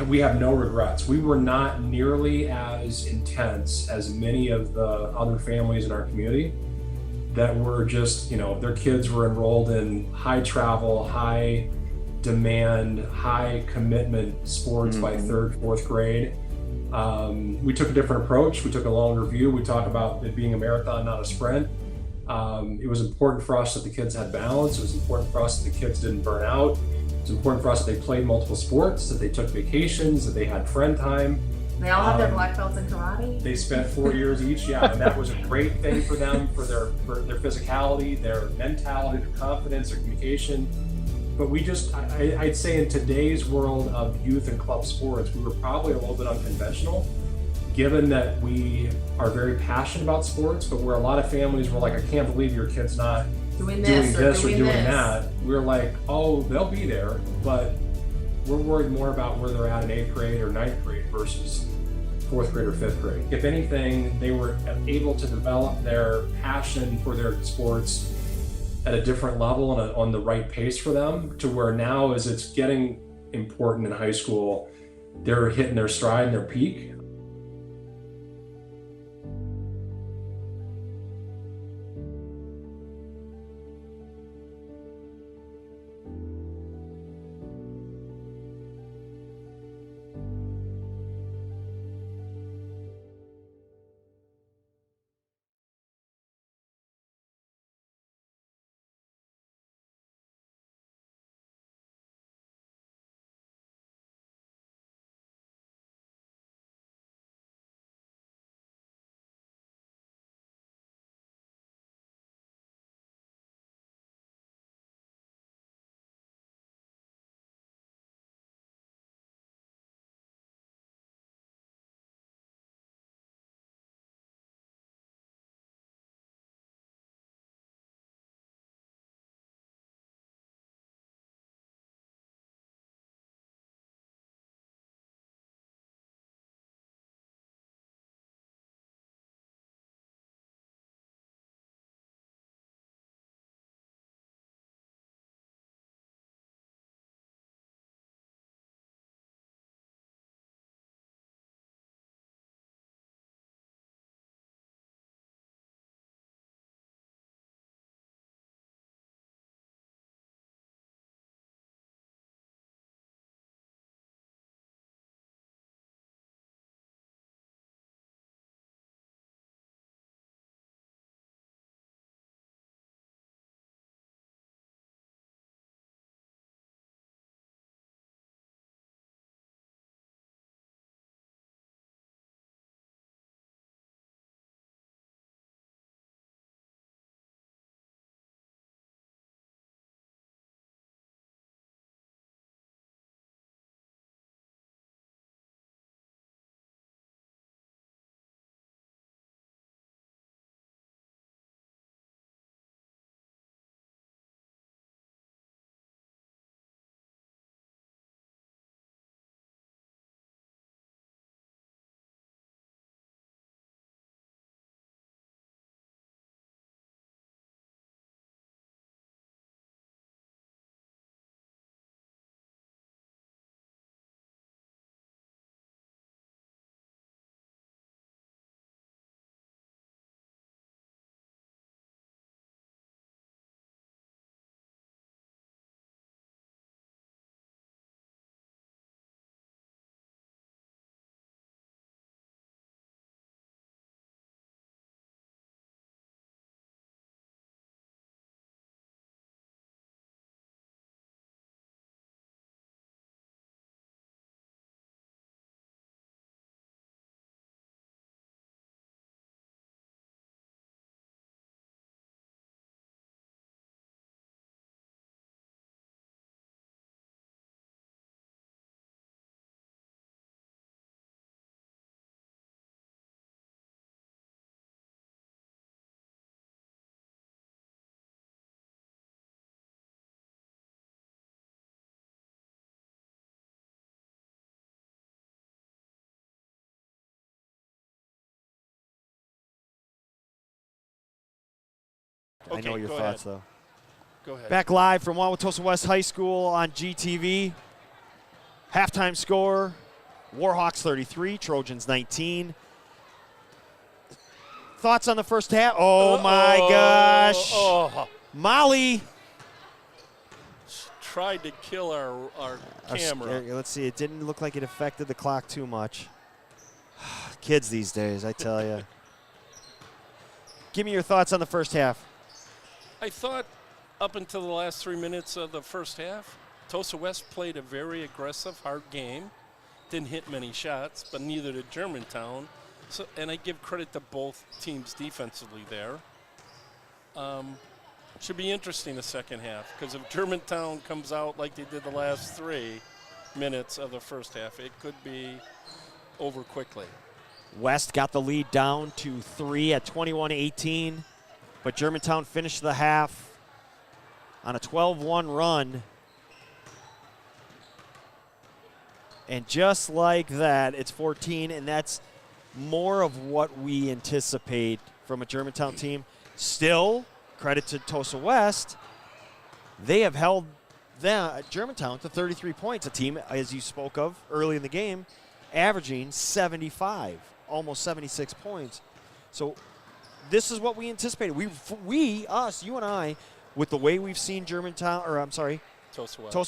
we have no regrets. We were not nearly as intense as many of the other families in our community that were just, their kids were enrolled in high travel, high demand, high commitment sports by third, fourth grade. We took a different approach. We took a longer view. We talked about it being a marathon, not a sprint. It was important for us that the kids had balance. It was important for us that the kids didn't burn out. It's important for us that they played multiple sports, that they took vacations, that they had friend time. They all have their black belts in karate. They spent 4 years each, and that was a great thing for them, for their physicality, their mentality, their confidence, their communication. But I'd say in today's world of youth and club sports, we were probably a little bit unconventional, given that we are very passionate about sports, but where a lot of families were like, I can't believe your kid's not doing this or doing that. We're like, oh, they'll be there, but we're worried more about where they're at in 8th grade or 9th grade versus 4th grade or 5th grade. If anything, they were able to develop their passion for their sports at a different level and on the right pace for them, to where now as it's getting important in high school, they're hitting their stride and their peak. I know your thoughts, though. Go ahead. Back live from Wauwatosa West High School on GTV. Halftime score, Warhawks 33, Trojans 19. Thoughts on the first half? Oh, my gosh. Molly. She tried to kill our camera. Let's see. It didn't look like it affected the clock too much. Kids these days, I tell you. Give me your thoughts on the first half. I thought up until the last 3 minutes of the first half, Tosa West played a very aggressive, hard game. Didn't hit many shots, but neither did Germantown. So, and I give credit to both teams defensively there. Should be interesting the second half, because if Germantown comes out like they did the last 3 minutes of the first half, it could be over quickly. West got the lead down to 3 at 21-18, but Germantown finished the half on a 12-1 run. And just like that, it's 14, and that's more of what we anticipate from a Germantown team. Still, credit to Tosa West, they have held Germantown to 33 points, a team, as you spoke of early in the game, averaging 75, almost 76 points. So this is what we anticipated. Us, you and I, with the way we've seen Tosa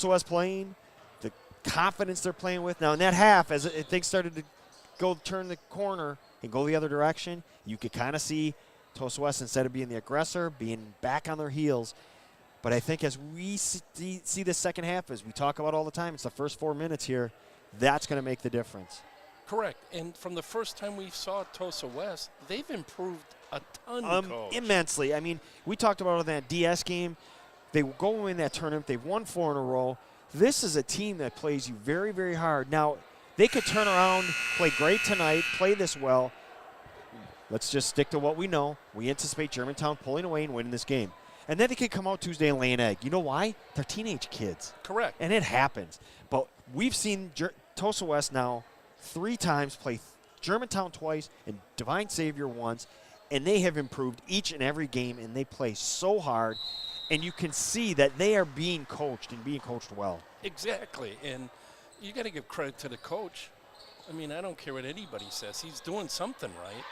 West playing, the confidence they're playing with. Now in that half, as things started to turn the corner and go the other direction, you could kind of see Tosa West, instead of being the aggressor, being back on their heels. But I think as we see this second half, as we talk about all the time, it's the first 4 minutes here, that's going to make the difference. Correct. And from the first time we saw Tosa West, they've improved a ton, Coach. Immensely. I mean, we talked about that DS game. They go win that tournament. They've won 4 in a row. This is a team that plays you very, very hard. Now, they could turn around, play great tonight, play this well. Let's just stick to what we know. We anticipate Germantown pulling away and winning this game. And then they could come out Tuesday and lay an egg. You know why? They're teenage kids. Correct. And it happens. But we've seen Tosa West now 3 times play Germantown twice and Divine Savior once, and they have improved each and every game, and they play so hard. And you can see that they are being coached and being coached well. Exactly. And you got to give credit to the coach. I mean, I don't care what anybody says. He's doing something right.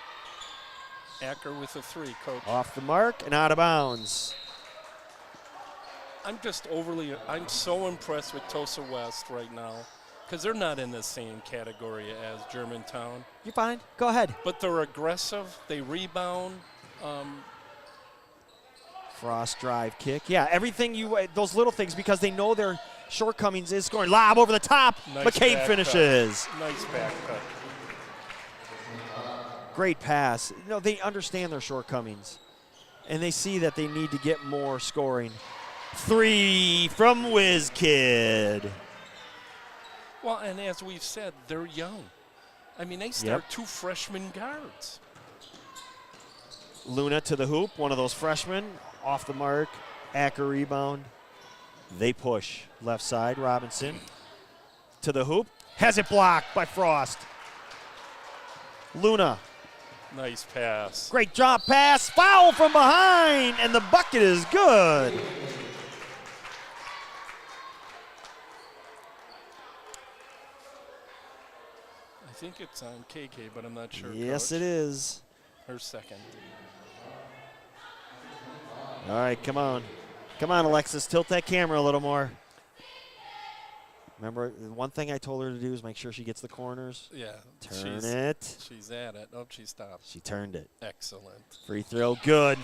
Acker with a 3, Coach. Off the mark and out of bounds. I'm I'm so impressed with Tosa West right now, because they're not in the same category as Germantown. You're fine. Go ahead. But they're aggressive. They rebound. Frost drive kick. Yeah, everything those little things, because they know their shortcomings is scoring. Lob over the top. Nice McCabe finishes. Cut. Nice back cut. Great pass. They understand their shortcomings, and they see that they need to get more scoring. 3 from Whiz Kid. Well, and as we've said, they're young. I mean, they start 2 freshman guards. Luna to the hoop, one of those freshmen, off the mark. Acker rebound. They push. Left side, Robinson. To the hoop. Has it blocked by Frost. Luna. Nice pass. Great drop pass. Foul from behind, and the bucket is good. I think it's on KK, but I'm not sure. Yes, Coach. it is. Her second. All right, come on. Come on, Alexis. Tilt that camera a little more. Remember, one thing I told her to do is make sure she gets the corners. Yeah. Turn it. She's at it. Oh, she stopped. She turned it. Excellent. Free throw, good.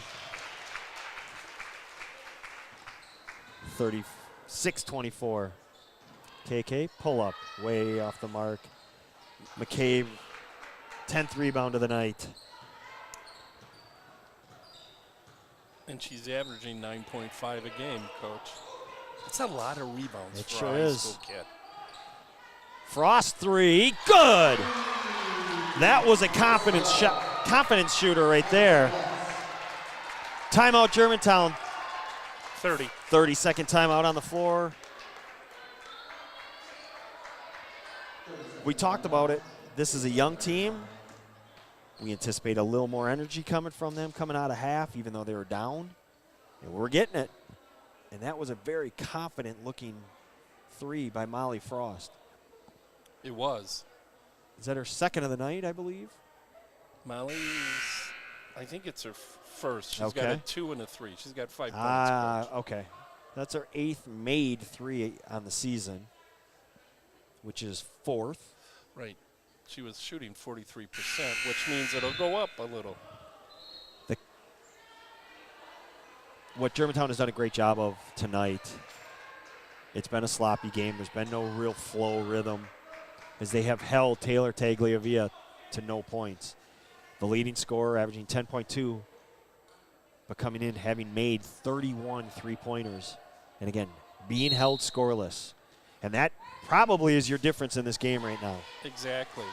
36-24. KK, pull up. Way off the mark. McCabe, 10th rebound of the night. And she's averaging 9.5 a game, Coach. That's a lot of rebounds It for sure a high is. school kid. Frost 3, good. That was a confidence shooter right there. Timeout, Germantown. 30. 30-second timeout on the floor. We talked about it. This is a young team. We anticipate a little more energy coming from them coming out of half, even though they were down. And we're getting it. And that was a very confident-looking three by Molly Frost. It was. Is that her second of the night, I believe? Molly's, I think it's her first. She's got a 2 and a 3. She's got 5 points. Okay. That's her 8th made three on the season, which is 4th. Right. She was shooting 43%, which means it'll go up a little. What Germantown has done a great job of tonight, it's been a sloppy game. There's been no real flow rhythm, as they have held Taylor Tagliavia to no points. The leading scorer averaging 10.2, but coming in having made 31 three-pointers. And again, being held scoreless. And that probably is your difference in this game right now. Exactly.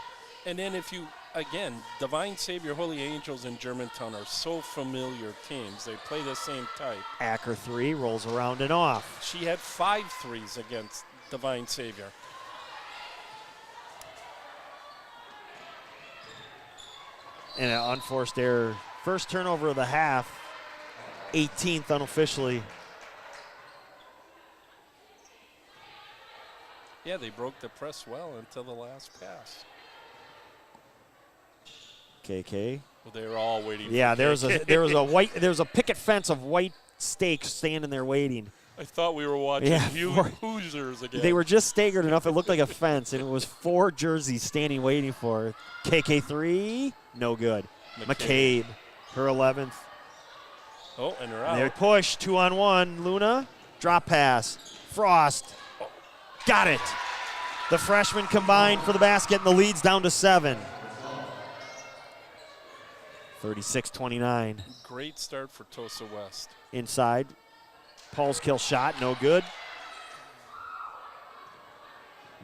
And then if you, again, Divine Savior, Holy Angels, and Germantown are so familiar teams. They play the same type. Acker 3 rolls around and off. She had 5 threes against Divine Savior. And an unforced error. First turnover of the half, 18th unofficially. Yeah, they broke the press well until the last pass. KK. Well, they were all waiting. Yeah, for KK. there was a picket fence of white stakes standing there waiting. I thought we were watching Hoosiers again. They were just staggered enough it looked like a fence, and it was 4 jerseys standing waiting for it. KK3, no good. McCabe, her 11th. Oh, and they're out. They push, 2-on-1. Luna, drop pass. Frost, got it. The freshmen combined for the basket, and the lead's down to 7. 36-29. Great start for Tosa West. Inside, Paul's kill shot, no good.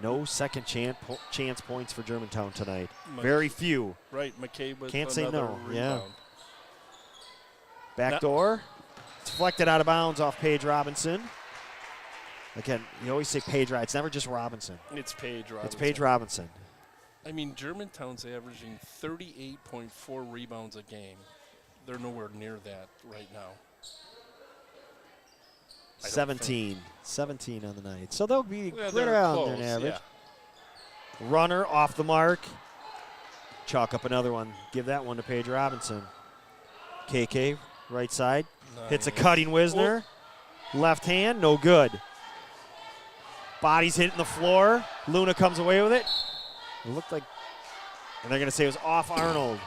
No second chance points for Germantown tonight. Very few. Right, McCabe with Can't say no. rebound. Yeah. Back door. It's deflected out of bounds off Paige Robinson. Again, you always say Paige, right? It's never just Robinson. It's Paige Robinson. It's Paige Robinson. I mean, Germantown's averaging 38.4 rebounds a game. They're nowhere near that right now. 17 on the night. So they'll be right they're around close, their average. Yeah. Runner off the mark. Chalk up another one. Give that one to Paige Robinson. KK, right side. Nice. Hits a cutting Wisner. Left hand, no good. Body's hitting the floor. Luna comes away with it. It looked like, and they're going to say it was off Arnold.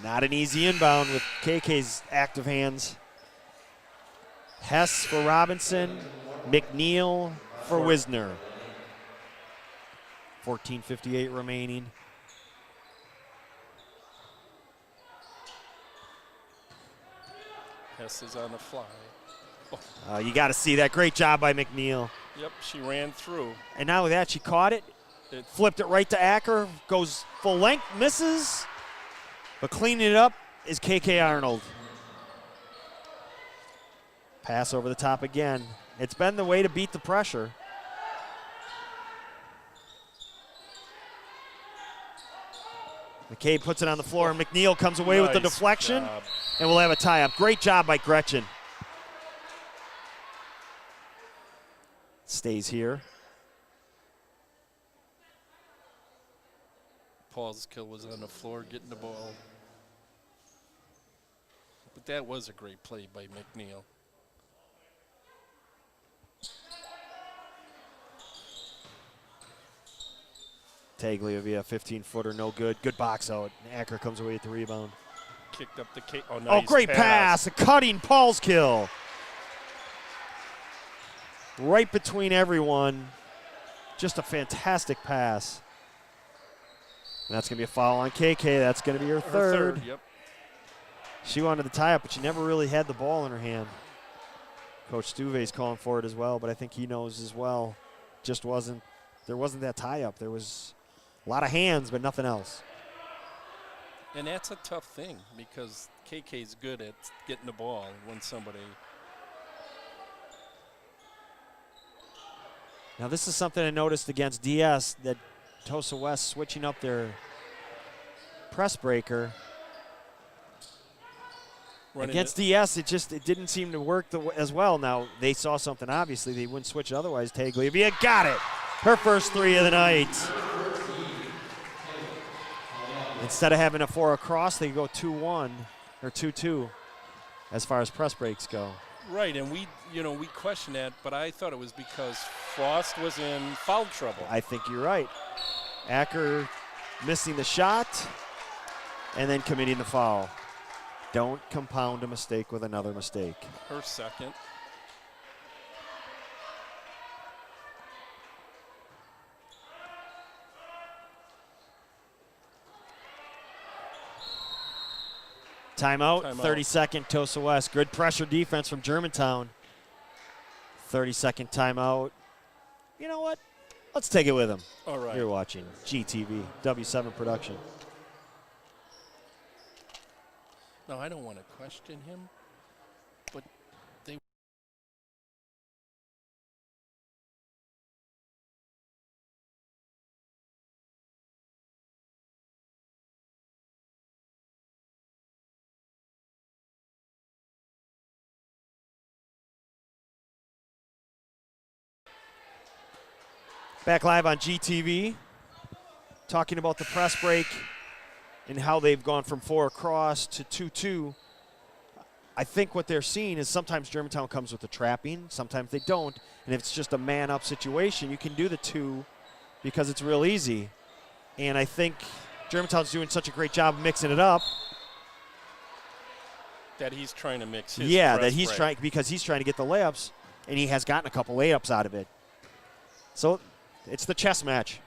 Not an easy inbound with KK's active hands. Hess for Robinson. McNeil for Wisner. 14:58 remaining. Hess is on the fly. You got to see that. Great job by McNeil. Yep, she ran through. And not only that, she caught it, flipped it right to Acker, goes full length, misses. But cleaning it up is KK Arnold. Pass over the top again. It's been the way to beat the pressure. McCabe puts it on the floor, and McNeil comes away with the deflection, and we'll have a tie-up. Great job by Gretchen. Stays here. Paul's kill was on the floor, getting the ball. But that was a great play by McNeil. Tagliavia, 15-footer, no good. Good box out. Acker comes away with the rebound. Kicked up the K. Oh, nice great pass. A cutting Paul's kill. Right between everyone. Just a fantastic pass. And that's going to be a foul on KK. That's going to be her third. Yep. She wanted the tie-up, but she never really had the ball in her hand. Coach Stuve's calling for it as well, but I think he knows as well. There wasn't that tie-up. There was a lot of hands, but nothing else. And that's a tough thing because KK's good at getting the ball when somebody. Now this is something I noticed against DS, that Tosa West switching up their press breaker. Against DS, it didn't seem to work as well. Now they saw something, obviously they wouldn't switch it otherwise. Tagliavia got it. Her first 3 of the night. Instead of having a 4 across, they go 2-1 or 2-2 as far as press breaks go. Right, and we questioned that, but I thought it was because Frost was in foul trouble. I think you're right. Acker missing the shot and then committing the foul. Don't compound a mistake with another mistake. Her second. Timeout. 30-second Tosa West. Good pressure defense from Germantown. 30-second timeout. You know what? Let's take it with them. All right. You're watching GTV, W7 production. No, I don't want to question him, but they. Back live on GTV, talking about the press break and how they've gone from 4 across to 2-2. I think what they're seeing is sometimes Germantown comes with the trapping, sometimes they don't. And if it's just a man-up situation, you can do the 2 because it's real easy. And I think Germantown's doing such a great job of mixing it up. That he's trying to mix his that he's trying, because he's trying to get the layups, and he has gotten a couple layups out of it. So it's the chess match.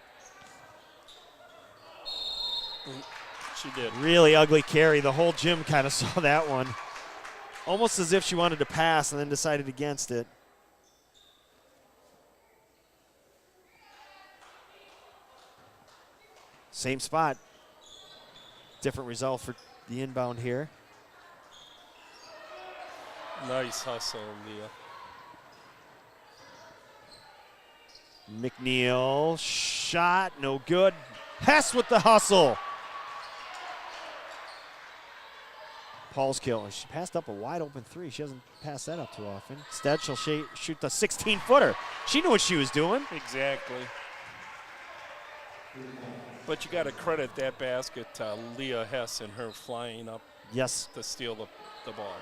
She did. Really ugly carry. The whole gym kind of saw that one. Almost as if she wanted to pass and then decided against it. Same spot. Different result for the inbound here. Nice hustle, Leah. McNeil, shot, no good. Hess with the hustle. Paul's kill. She passed up a wide open 3. She doesn't pass that up too often. Instead, she'll shoot the 16-footer. She knew what she was doing. Exactly. But you got to credit that basket to Leah Hess and her flying up. Yes. To steal the ball.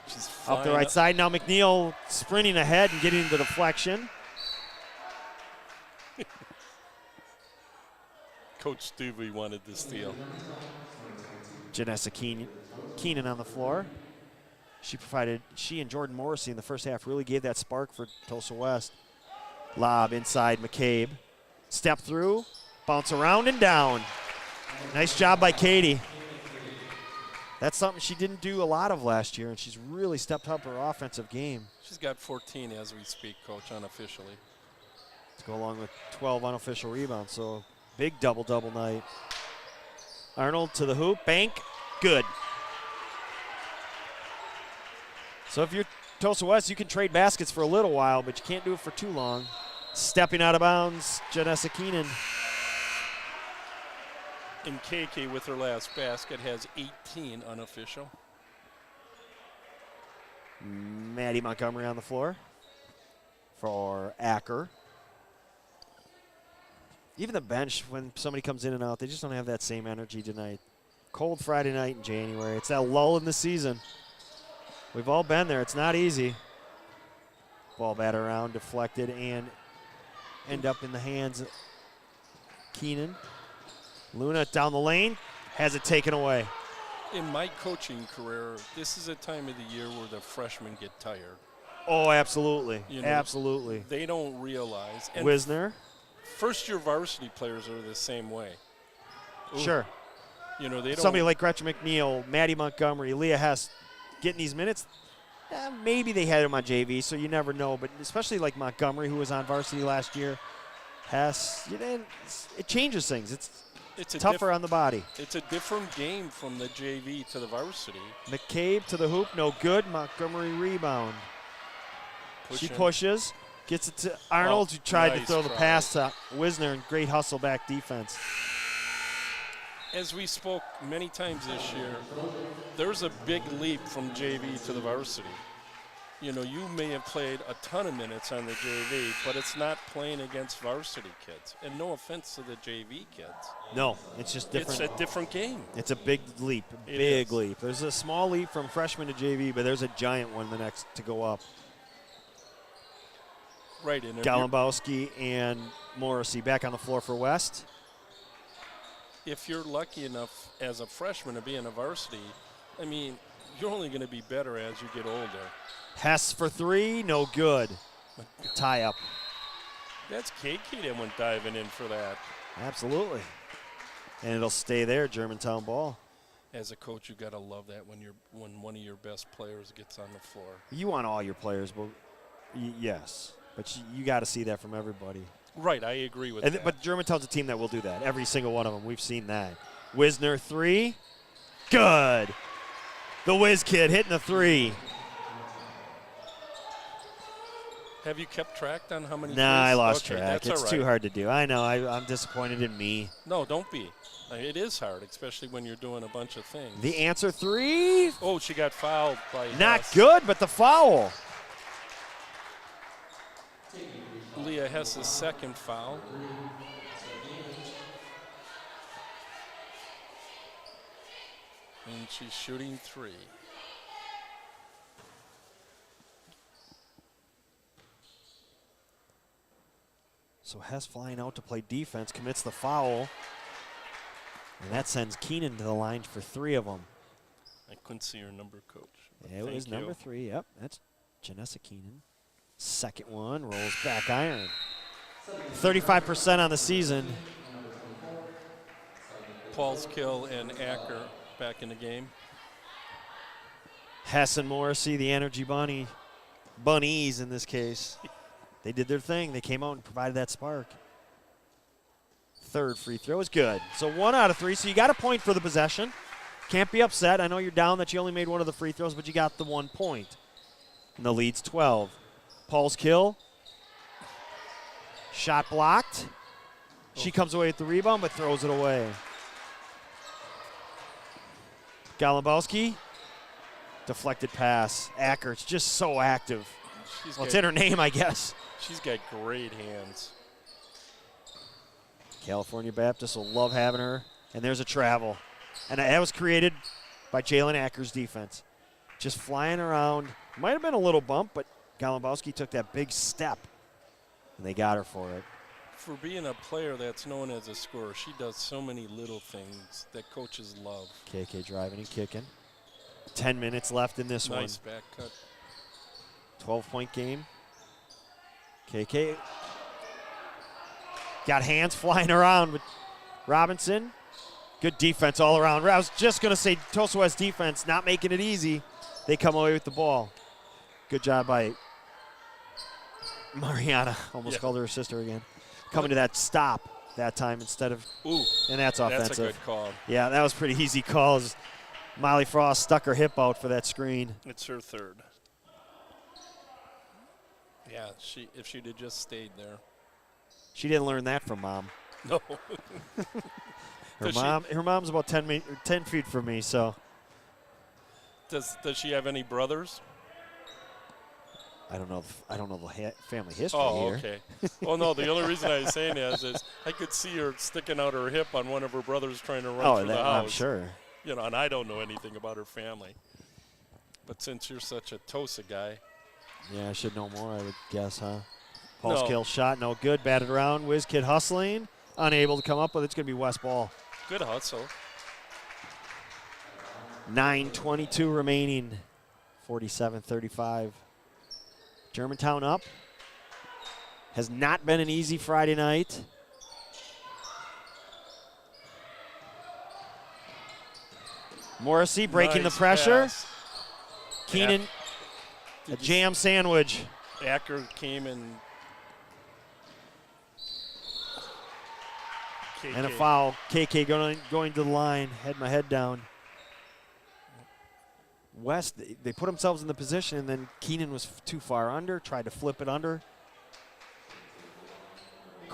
She's up the right side. Now McNeil sprinting ahead and getting the deflection. Coach Stubbe wanted the steal. Janessa Keenan on the floor. She and Jordan Morrissey in the first half really gave that spark for Tosa West. Lob inside McCabe. Step through, bounce around and down. Nice job by Katie. That's something she didn't do a lot of last year, and she's really stepped up her offensive game. She's got 14 as we speak, Coach, unofficially. To go along with 12 unofficial rebounds, so big double-double night. Arnold to the hoop, bank, good. So if you're Tosa West, you can trade baskets for a little while, but you can't do it for too long. Stepping out of bounds, Janessa Keenan. And KK with her last basket has 18 unofficial. Maddie Montgomery on the floor for Acker. Even the bench, when somebody comes in and out, they just don't have that same energy tonight. Cold Friday night in January. It's that lull in the season. We've all been there. It's not easy. Ball batted around, deflected, and end up in the hands of Keenan. Luna down the lane, has it taken away. In my coaching career, this is a time of the year where the freshmen get tired. Oh, absolutely. You know, absolutely. They don't realize. And Wisner. First-year varsity players are the same way. Ooh. Sure. You know, they don't. Somebody like Gretchen McNeil, Maddie Montgomery, Leah Hess getting these minutes. Maybe they had him on JV, so you never know. But especially like Montgomery, who was on varsity last year, Hess, it changes things. It's tougher on the body. It's a different game from the JV to the varsity. McCabe to the hoop, no good. Montgomery rebound. She pushes. Gets it to Arnold, who tried to nice throw the try. pass to Wisner, and great hustle back defense. As we spoke many times this year, there's a big leap from JV to the varsity. You know, you may have played a ton of minutes on the JV, but it's not playing against varsity kids. And no offense to the JV kids. No, it's just different. It's a different game. It's a big leap, big leap. There's a small leap from freshman to JV, but there's a giant one the next to go up. Right. And Galambowski and Morrissey back on the floor for West. if you're lucky enough as a freshman to be in a varsity, I mean, you're only going to be better as you get older. Hess for three, no good. Tie up. That's KK that went diving in for that. Absolutely. And it'll stay there, Germantown ball. As a coach, you got to love that when one of your best players gets on the floor. You want all your players, but yes. But you got to see that from everybody. Right, I agree with that. But Germantown's a team that will do that. Every single one of them. We've seen that. Wisner three. Good. The Whiz Kid hitting the three. Have you kept track on how many? Nah, I lost okay, track. That's It's too hard to do. I know. I'm disappointed in me. No, don't be. It is hard, especially when you're doing a bunch of things. The answer three. Oh, she got fouled by Not Hess. good, but the foul. Leah Hess's second foul. And she's shooting three. So Hess flying out to play defense, commits the foul. And that sends Keenan to the line for three of them. I couldn't see her number, Coach. It Thank was you. number three. Yep, that's Janessa Keenan. Second one, rolls back iron. 35% on the season. Paul's kill and Acker back in the game. Hess and Morrissey, the Energy Bunnies in this case. They did their thing. They came out and provided that spark. Third free throw is good. So 1 out of 3. So you got a point for the possession. Can't be upset. I know you're down that you only made one of the free throws, but you got the 1 point. And the lead's 12. Paul's kill. Shot blocked. She comes away with the rebound, but throws it away. Galambowski. Deflected pass. Acker's just so active. Well, it's in her name, I guess. She's got great hands. California Baptist will love having her. And there's a travel. And that was created by Jalen Acker's defense. Just flying around. Might have been a little bump, but Galambowski took that big step. And they got her for it. For being a player that's known as a scorer, she does so many little things that coaches love. KK driving and kicking. 10 minutes left in this one. Nice back cut. 12-point game. KK got hands flying around with Robinson. Good defense all around. I was just going to say Tulsa West defense not making it easy. They come away with the ball. Good job by Mariana. Almost called her her sister again. Coming to that stop that time instead of. Ooh. And that's offensive. That's a good call. Yeah, that was pretty easy calls. Molly Frost stuck her hip out for that screen. It's her third. Yeah, if she'd have just stayed there. She didn't learn that from Mom. No. Her mom's about 10 feet from me, so. Does she have any brothers? I don't know the family history Oh, here. okay. Well, no, the only reason I was saying that is I could see her sticking out her hip on one of her brothers trying to run through the house. I'm sure. You know, and I don't know anything about her family. But since you're such a Tosa guy. Yeah, I should know more, I would guess, huh? Paul's No. kill shot, no good. Batted around. Whiz Kid hustling. Unable to come up with it. It's going to be West ball. Good hustle. 9:22 remaining. 47-35. Germantown up. Has not been an easy Friday night. Morrissey breaking Nice the pressure. pass. Keenan, a jam sandwich. Acker came and KK. And a foul. KK going to the line. Had my head down. West, they put themselves in the position, and then Keenan was too far under, tried to flip it under.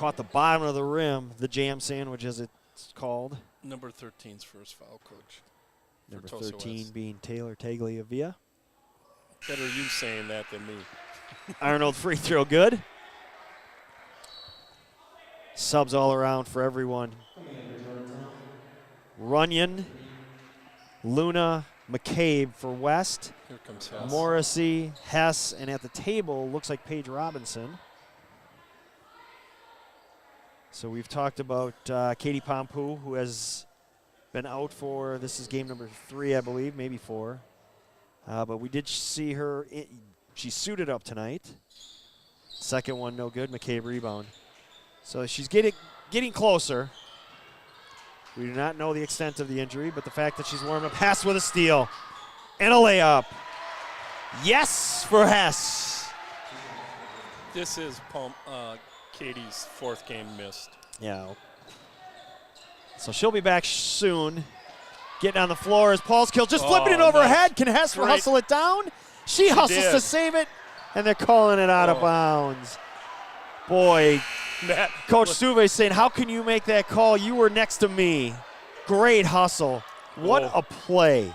caught the bottom of the rim, the jam sandwich as it's called. Number 13's first foul, Coach. Number Tosa 13 West. being Taylor Tagliavia. Better you saying that than me. Arnold free throw good. Subs all around for everyone. Runyon, Luna, McCabe for West. Here comes Hess. Morrissey, Hess, and at the table looks like Paige Robinson. So we've talked about Katie Pompu, who has been out for, this is game number 3, I believe, maybe 4. But we did see her, she suited up tonight. Second one, no good, McCabe rebound. So she's getting closer. We do not know the extent of the injury, but the fact that she's warmed up. Hess with a steal and a layup. Yes for Hess. This is Katie's 4th game missed. Yeah. So she'll be back soon. Getting on the floor as Paul's kill, just flipping it over her head. Can Hess hustle it down? She hustles to save it, and they're calling it out of bounds. Boy, Coach Suve saying, how can you make that call? You were next to me. Great hustle. What a play.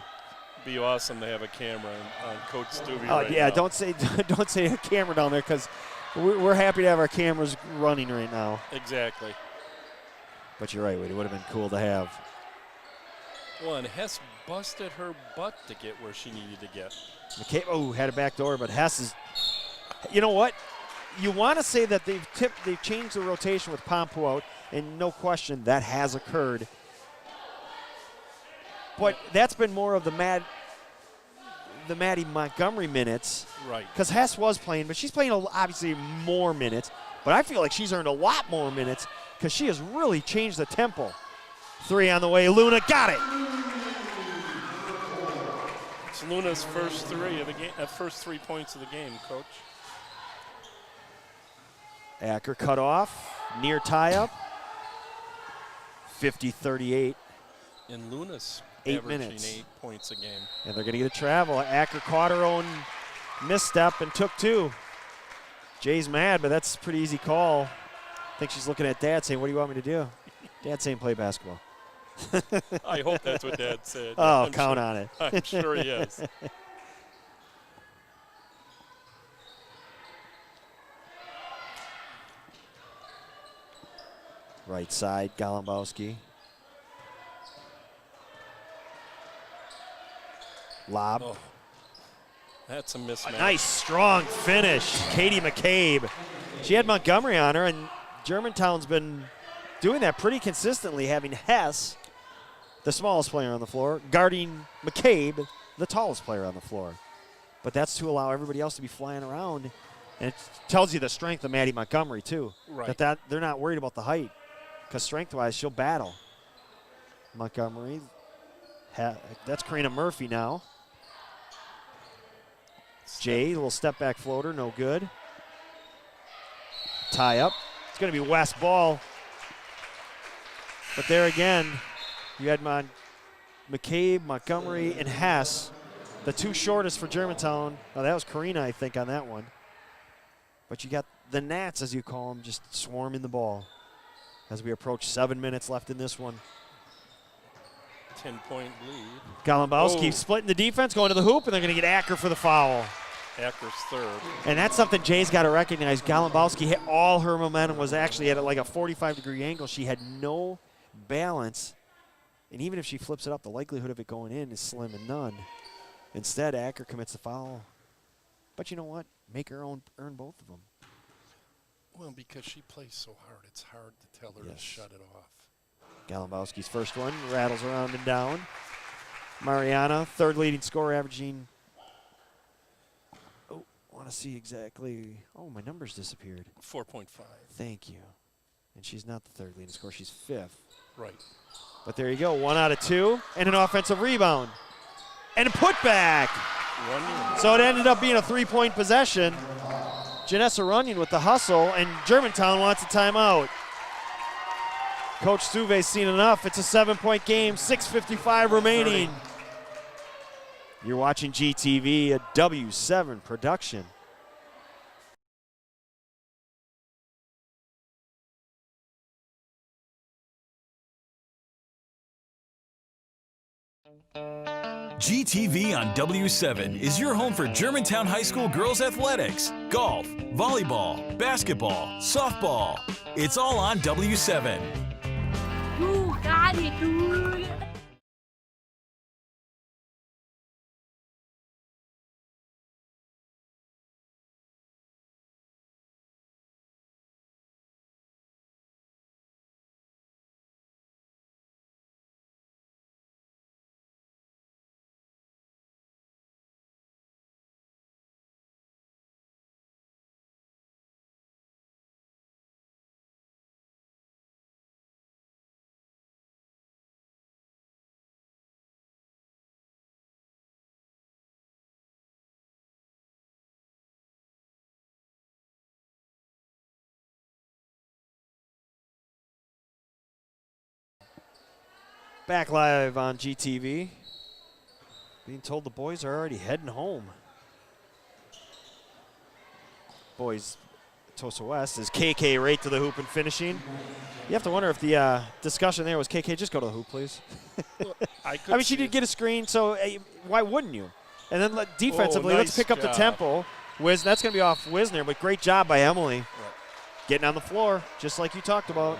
Be awesome to have a camera on Coach Stuvie Yeah, now. don't say a camera down there, because we're happy to have our cameras running right now. Exactly. But you're right, Wade. It would have been cool to have. Well, and Hess busted her butt to get where she needed to get. McCabe, had a back door, but Hess is, you know what? You want to say that they've changed the rotation with Pompu out, and no question that has occurred. But that's been more of the Maddie Montgomery minutes. Right. Because Hess was playing, but she's playing obviously more minutes. But I feel like she's earned a lot more minutes because she has really changed the tempo. 3 on the way. Luna got it. It's Luna's first 3 of the game. First 3 points of the game, Coach. Acker cut off. Near tie-up. 50-38. And Luna's 8 averaging minutes. 8 points a game. And they're going to get a travel. Acker caught her own misstep and took 2. Jay's mad, but that's a pretty easy call. I think she's looking at Dad saying, what do you want me to do? Dad's saying play basketball. I hope that's what Dad said. Oh, count on it. I'm sure he is. Right side, Golombowski. Lob. Oh, that's a mismatch. A nice, strong finish. Katie McCabe. She had Montgomery on her, and Germantown's been doing that pretty consistently, having Hess, the smallest player on the floor, guarding McCabe, the tallest player on the floor. But that's to allow everybody else to be flying around. And it tells you the strength of Maddie Montgomery, too. Right. That they're not worried about the height, because strength-wise, she'll battle. Montgomery. That's Karina Murphy now. Jay, little step back floater, no good. Tie up. It's going to be West ball. But there again, you had McCabe, Montgomery, and Hess, the 2 shortest for Germantown. Oh, that was Karina, I think, on that one. But you got the Nats, as you call them, just swarming the ball as we approach 7 minutes left in this one. 10-point lead. Golombowski splitting the defense, going to the hoop, and they're going to get Acker for the foul. Acker's 3rd. And that's something Jay's got to recognize. Golombowski hit all her momentum was actually at like a 45-degree angle. She had no balance. And even if she flips it up, the likelihood of it going in is slim and none. Instead, Acker commits the foul. But you know what? Make her earn both of them. Well, because she plays so hard, it's hard to tell her to shut it off. Golombowski's first one rattles around and down. Mariana, 3rd leading scorer, averaging. Oh, I want to see exactly. Oh, my numbers disappeared. 4.5. Thank you. And she's not the 3rd leading scorer, she's 5th. Right. But there you go, 1 out of 2, and an offensive rebound. And a putback. Runyon. So it ended up being a 3-point possession. Janessa Runyon with the hustle, and Germantown wants a timeout. Coach Suve's seen enough. It's a 7-point game, 6:55 remaining. You're watching GTV, a W7 production. GTV on W7 is your home for Germantown High School girls athletics, golf, volleyball, basketball, softball. It's all on W7. You got it, dude. Back live on GTV. Being told the boys are already heading home. Boys, Tosa West is KK right to the hoop and finishing. You have to wonder if the discussion there was, KK, just go to the hoop, please. Well, I mean, she did get a screen, so why wouldn't you? And then defensively, let's pick up the tempo. That's going to be off Wisner, but great job by Emily. Right. Getting on the floor, just like you talked about.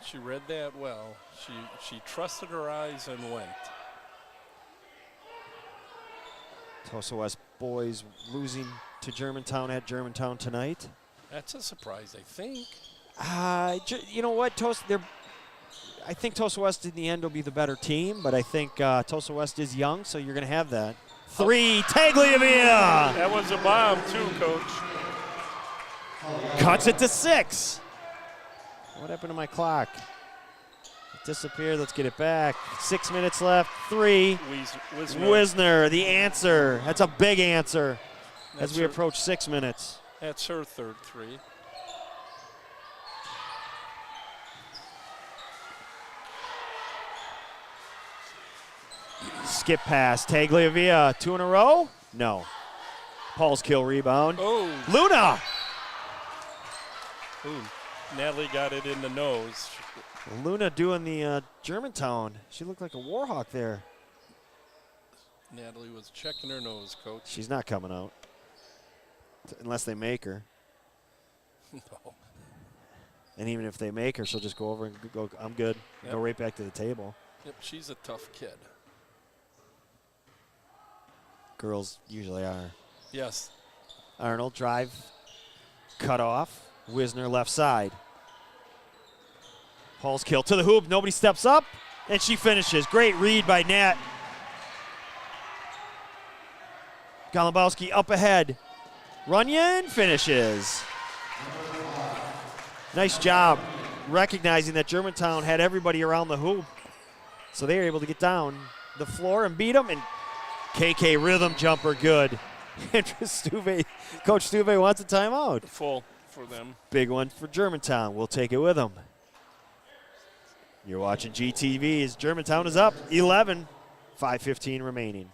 She read that well. She trusted her eyes and went. Tosa West boys losing to Germantown at Germantown tonight. That's a surprise, I think. You know what, I think Tosa West in the end will be the better team, but I think Tosa West is young, so you're going to have that. 3, Tagliavia! That was a bomb too, Coach. Cuts it to 6. What happened to my clock? It disappeared. Let's get it back. 6 minutes left. 3. Wisner, the answer. That's a big answer as we approach 6 minutes. That's her third 3. Skip pass. Tagliavia. 2 in a row? No. Paul's kill rebound. Oh. Luna! Ooh. Natalie got it in the nose. Luna doing the Germantown. She looked like a Warhawk there. Natalie was checking her nose, Coach. She's not coming out. Unless they make her. No. And even if they make her, she'll just go over and go, I'm good. Yep. Go right back to the table. Yep, she's a tough kid. Girls usually are. Yes. Arnold drive. Cut off. Wisner left side. Paul's kill to the hoop. Nobody steps up. And she finishes. Great read by Nat. Golumbowski up ahead. Runyon finishes. Nice job recognizing that Germantown had everybody around the hoop. So they were able to get down the floor and beat them. And KK rhythm jumper good. Coach Stuve wants a timeout. Full for them. Big one for Germantown. We'll take it with them. You're watching GTV as Germantown is up 11. 5:15 remaining.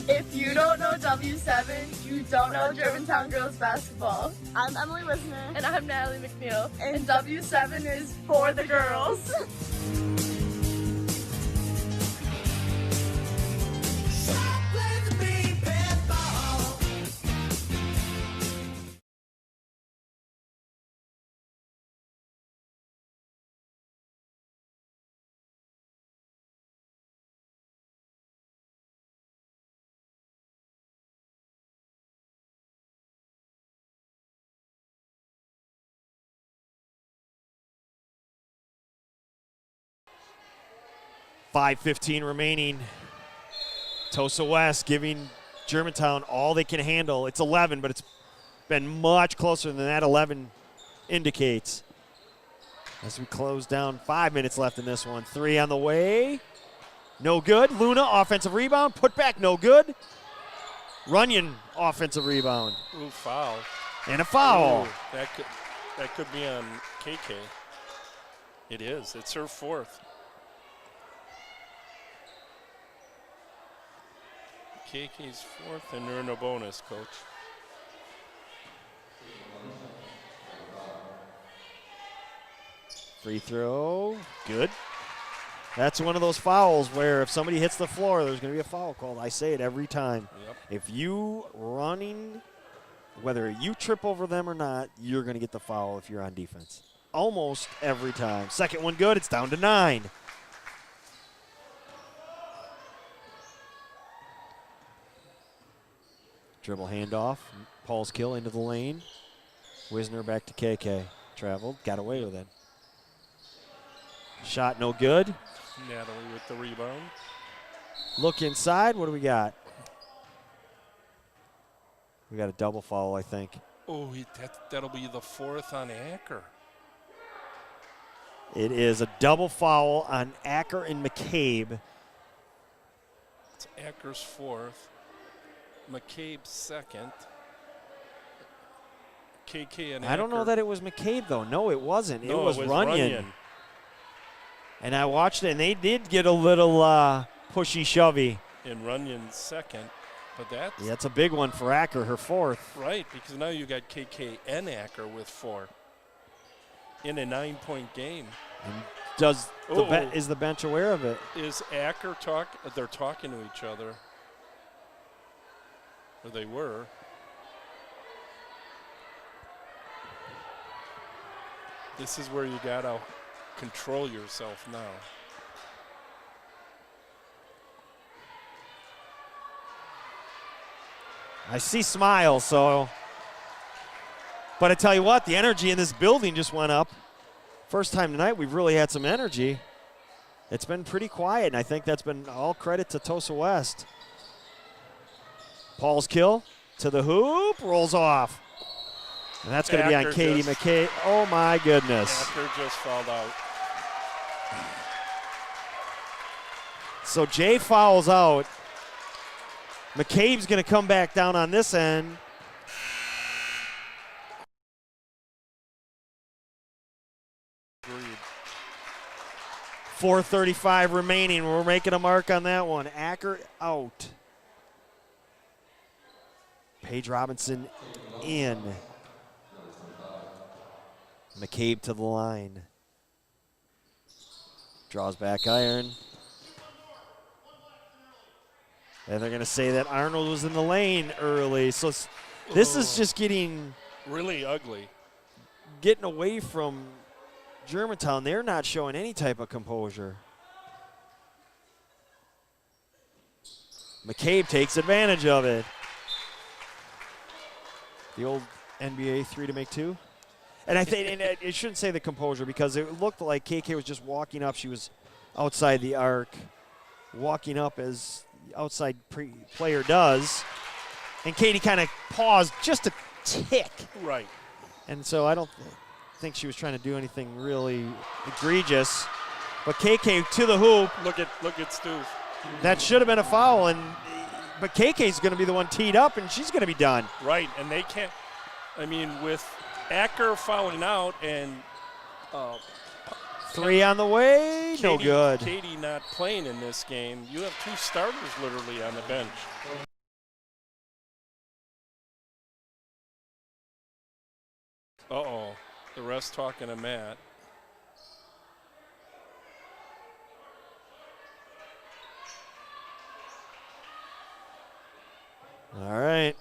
If you don't know W7, you don't know Germantown girls basketball. I'm Emily Wisner. And I'm Natalie McNeil. And W7 is for the girls. 5:15 remaining. Tosa West giving Germantown all they can handle. It's 11, but it's been much closer than that 11 indicates. As we close down, 5 minutes left in this one. 3 on the way. No good. Luna, offensive rebound. Put back, no good. Runyon, offensive rebound. Ooh, foul. And a foul. Ooh, that could be on KK. It is. It's her fourth. KK's fourth, and they're in a bonus, Coach. Free throw, good. That's one of those fouls where if somebody hits the floor, there's going to be a foul called. I say it every time. Yep. If you running, whether you trip over them or not, you're going to get the foul if you're on defense. Almost every time. Second one good, it's down to 9. Dribble handoff, Paul's kill into the lane. Wisner back to KK. Traveled, got away with it. Shot no good. Natalie with the rebound. Look inside, what do we got? We got a double foul, I think. Oh, that'll be the fourth on Acker. It is a double foul on Acker and McCabe. It's Acker's fourth. McCabe's second. KK and I don't know Acker. that it was McCabe, though. No, it wasn't. No, it was Runyon. And I watched it, and they did get a little pushy-shovey. And Runyon's second. But that's Yeah, it's a big one for Acker, her fourth. right, because now you got KK and Acker with 4 in a 9-point game. And does is the bench aware of it? Is Acker they're talking to each other. Or they were. This is where you gotta control yourself now. I see smiles, so. But I tell you what, the energy in this building just went up. First time tonight we've really had some energy. It's been pretty quiet, and I think that's been all credit to Tosa West. Paul's kill to the hoop, rolls off. And that's going to be on Katie McKay. Oh, my goodness. Acker just fouled out. So Jay fouls out. McCabe's going to come back down on this end. Agreed. 4:35 remaining. We're making a mark on that one. Acker out. Paige Robinson in. McCabe to the line. Draws back iron. And they're going to say that Arnold was in the lane early. So this is just getting really ugly. Getting away from Germantown. They're not showing any type of composure. McCabe takes advantage of it. The old NBA 3 to make 2. And I think it shouldn't say the composure because it looked like KK was just walking up. She was outside the arc, walking up as the outside player does. And Katie kind of paused just a tick. Right. And so I don't think she was trying to do anything really egregious. But KK to the hoop. Look at Stu. That should have been a foul, but KK's going to be the one teed up, and she's going to be done. Right, and they can't. I mean, with Acker fouling out and 3 on the way, no good. Katie not playing in this game. You have 2 starters literally on the bench. Uh-oh, the rest talking to Matt. All right,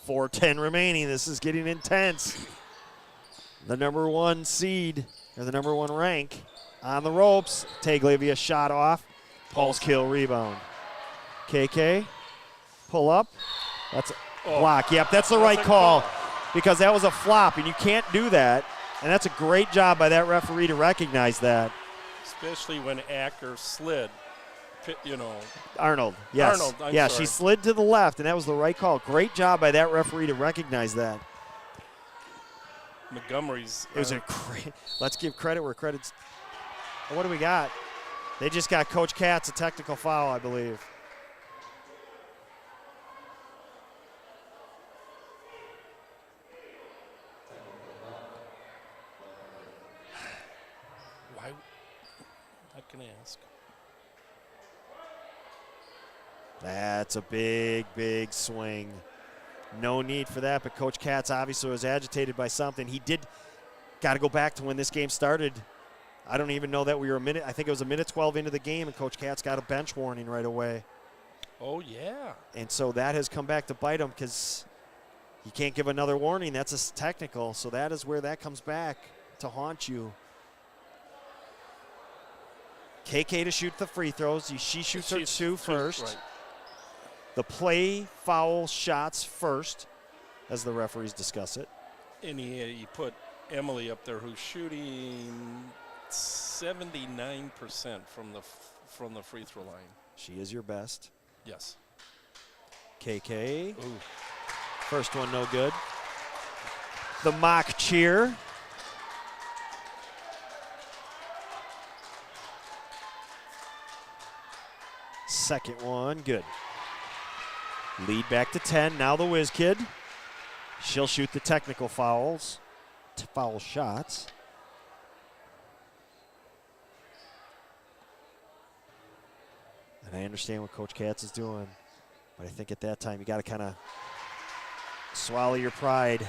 4:10 remaining. This is getting intense. The number 1 seed, or the number 1 rank, on the ropes. Tagliavia shot off. Paul's kill rebound. KK, pull up. That's a block. Yep, that's the right call because that was a flop, and you can't do that. And that's a great job by that referee to recognize that. Especially when Acker slid. You know, Arnold, yes. Arnold, I'm yeah, sorry. She slid to the left, and that was the right call. Great job by that referee to recognize that. Montgomery's. It was a great. Let's give credit where credit's. What do we got? They just got Coach Katz a technical foul, I believe. Why? I can ask. That's a big, big swing. No need for that, but Coach Katz obviously was agitated by something. He did got to go back to when this game started. I don't even know that we were I think it was a minute 12 into the game, and Coach Katz got a bench warning right away. Oh, yeah. And so that has come back to bite him because you can't give another warning. That's a technical, so that is where that comes back to haunt you. KK to shoot the free throws. She shoots her two first. Right. The play foul shots first, as the referees discuss it. And he put Emily up there, who's shooting 79% from the free throw line. She is your best. Yes. KK. Ooh. First one no good. The mock cheer. Second one good. Lead back to 10. Now the whiz kid. She'll shoot the technical fouls. Foul shots. And I understand what Coach Katz is doing, but I think at that time you got to kind of swallow your pride.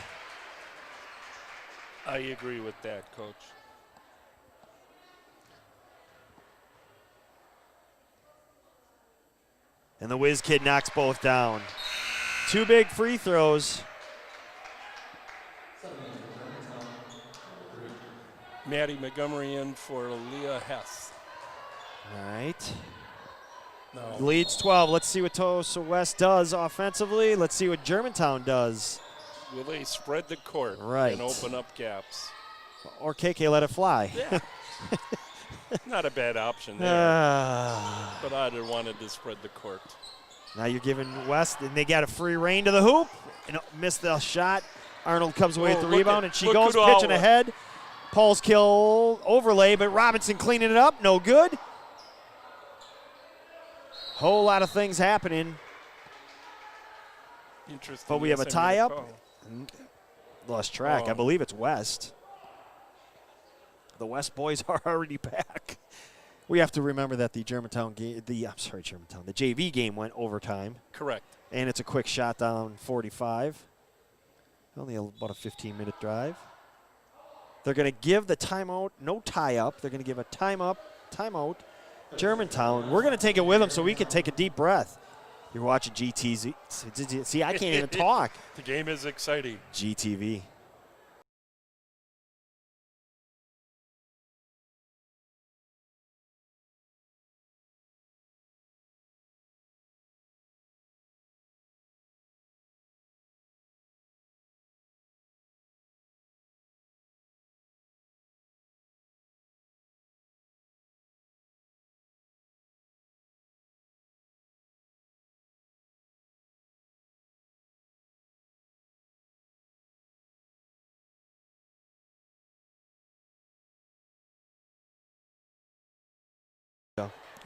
I agree with that, Coach. And the whiz kid knocks both down. Two big free throws. Maddie Montgomery in for Leah Hess. All right. No. Leads 12. Let's see what Wauwatosa West does offensively. Let's see what Germantown does. Will they spread the court Right. and open up gaps? Or KK let it fly. Yeah. Not a bad option there. But I'd have wanted to spread the court. Now you're giving West, and they got a free rein to the hoop. And missed the shot. Arnold comes away with the rebound, and she goes pitching ahead. Paul's kill overlay, but Robinson cleaning it up. No good. Whole lot of things happening. Interesting. But we have a tie-up. Lost track. Oh. I believe it's West. The West boys are already back. We have to remember that the Germantown game, the JV game went overtime. Correct. And it's a quick shot down 45. Only about a 15-minute drive. They're going to give the timeout, no tie-up. They're going to give a timeout, Germantown. We're going to take it with them so we can take a deep breath. You're watching GTV. See, I can't even talk. The game is exciting. GTV.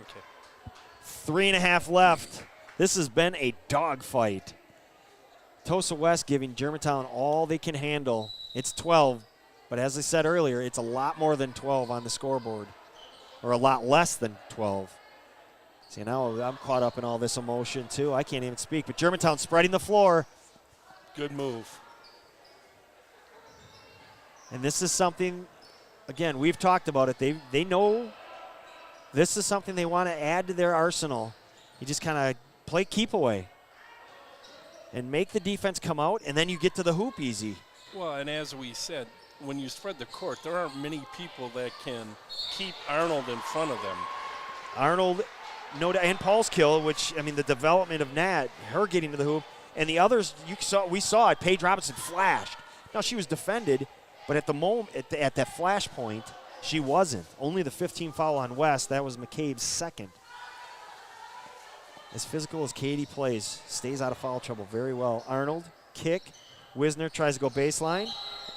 Okay. 3.5 left. This has been a dogfight. Wauwatosa West giving Germantown all they can handle. It's 12, but as I said earlier, it's a lot more than 12 on the scoreboard, or a lot less than 12. See, now I'm caught up in all this emotion too. I can't even speak, but Germantown spreading the floor. Good move. And this is something, again, we've talked about it. They know this is something they want to add to their arsenal. You just kind of play keep away and make the defense come out, and then you get to the hoop easy. Well, and as we said, when you spread the court, there aren't many people that can keep Arnold in front of them. Arnold, and Paul's kill, which, I mean, the development of Nat, her getting to the hoop, and the others, we saw it. Paige Robinson flashed. Now, she was defended, but at the moment, at that flash point, she wasn't. Only the 15 foul on West. That was McCabe's second. As physical as Katie plays, stays out of foul trouble very well. Arnold, kick. Wisner tries to go baseline,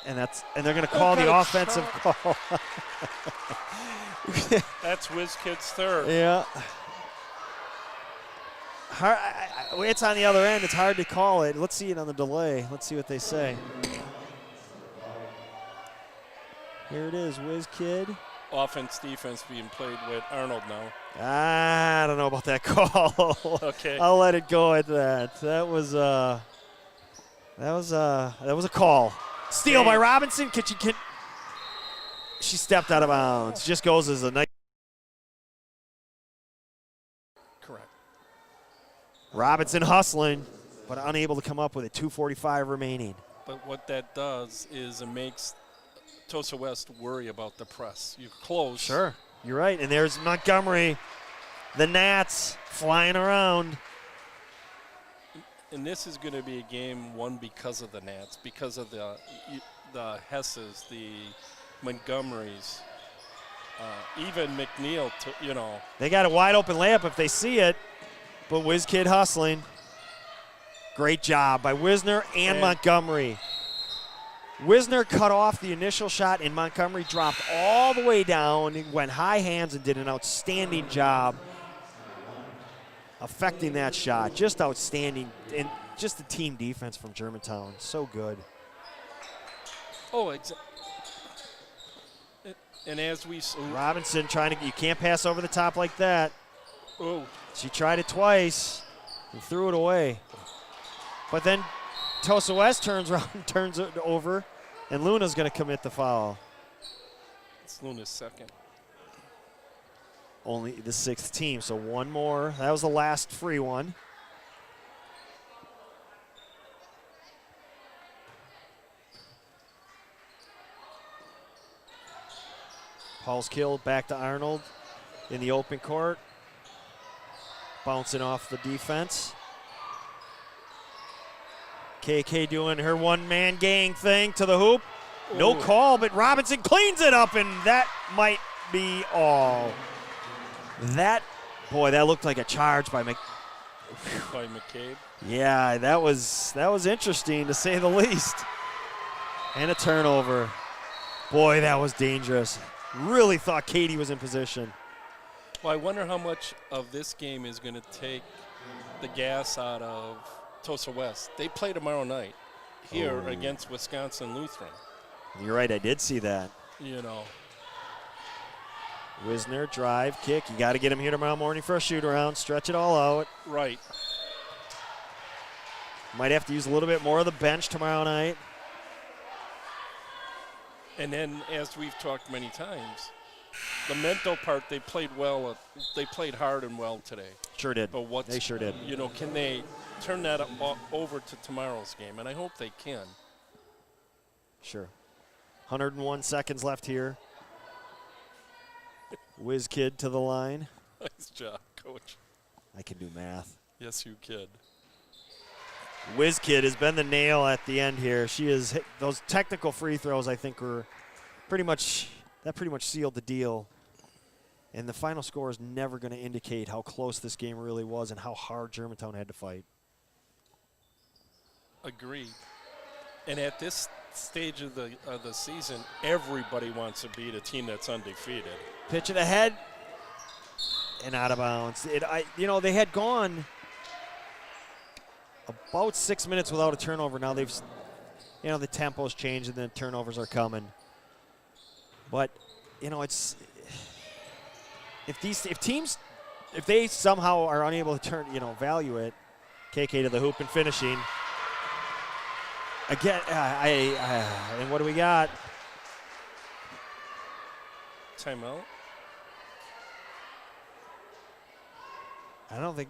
and they're going to call the offensive call. That's WizKid's third. Yeah. It's on the other end. It's hard to call it. Let's see it on the delay. Let's see what they say. Here it is, WizKid. offense, defense being played with Arnold now. I don't know about that call. Okay. I'll let it go at that. That was a call. Steal by Robinson. She stepped out of bounds. Just goes as a nice. Correct. Robinson hustling, but unable to come up with it. 2:45 remaining. But what that does is it makes Tosa West worry about the press. You're close. Sure, you're right. And there's Montgomery, the Gnats flying around. And this is going to be a game won because of the Gnats, because of the Hesses, the Montgomerys, even McNeil. They got a wide open layup if they see it, but WizKid hustling. Great job by Wisner and Montgomery. Wisner cut off the initial shot, and Montgomery dropped all the way down. He went high hands and did an outstanding job affecting that shot. Just outstanding. And just the team defense from Germantown. So good. Oh, and as we Robinson trying to, you can't pass over the top like that. Oh. She tried it twice and threw it away. But then Tosa West turns around and turns it over, and Luna's going to commit the foul. It's Luna's second. Only the sixth team, so one more. That was the last free one. Paul's killed, back to Arnold in the open court. Bouncing off the defense. KK doing her one-man gang thing to the hoop. No call, but Robinson cleans it up, and that might be all. That looked like a charge by McCabe. Yeah, that was interesting to say the least. And a turnover. Boy, that was dangerous. Really thought Katie was in position. Well, I wonder how much of this game is going to take the gas out of Tosa West. They play tomorrow night here against Wisconsin Lutheran. You're right, I did see that. Wisner, drive, kick. You got to get him here tomorrow morning for a shoot-around. Stretch it all out. Right. Might have to use a little bit more of the bench tomorrow night. And then, as we've talked many times, the mental part, they played well. They played hard and well today. Sure did. But they sure did. Can they turn that over to tomorrow's game? And I hope they can. Sure. 101 seconds left here. WizKid to the line. Nice job, Coach. I can do math. Yes, you kid. WizKid has been the nail at the end here. She has hit those technical free throws. I think were pretty much sealed the deal. And the final score is never going to indicate how close this game really was and how hard Germantown had to fight. Agreed. And at this stage of the season, everybody wants to beat a team that's undefeated. Pitch it ahead and out of bounds. They had gone about 6 minutes without a turnover. Now they've, the tempo's changed and the turnovers are coming. But, it's if they somehow are unable to value it, KK to the hoop and finishing. Again, and what do we got? Timeout. I don't think.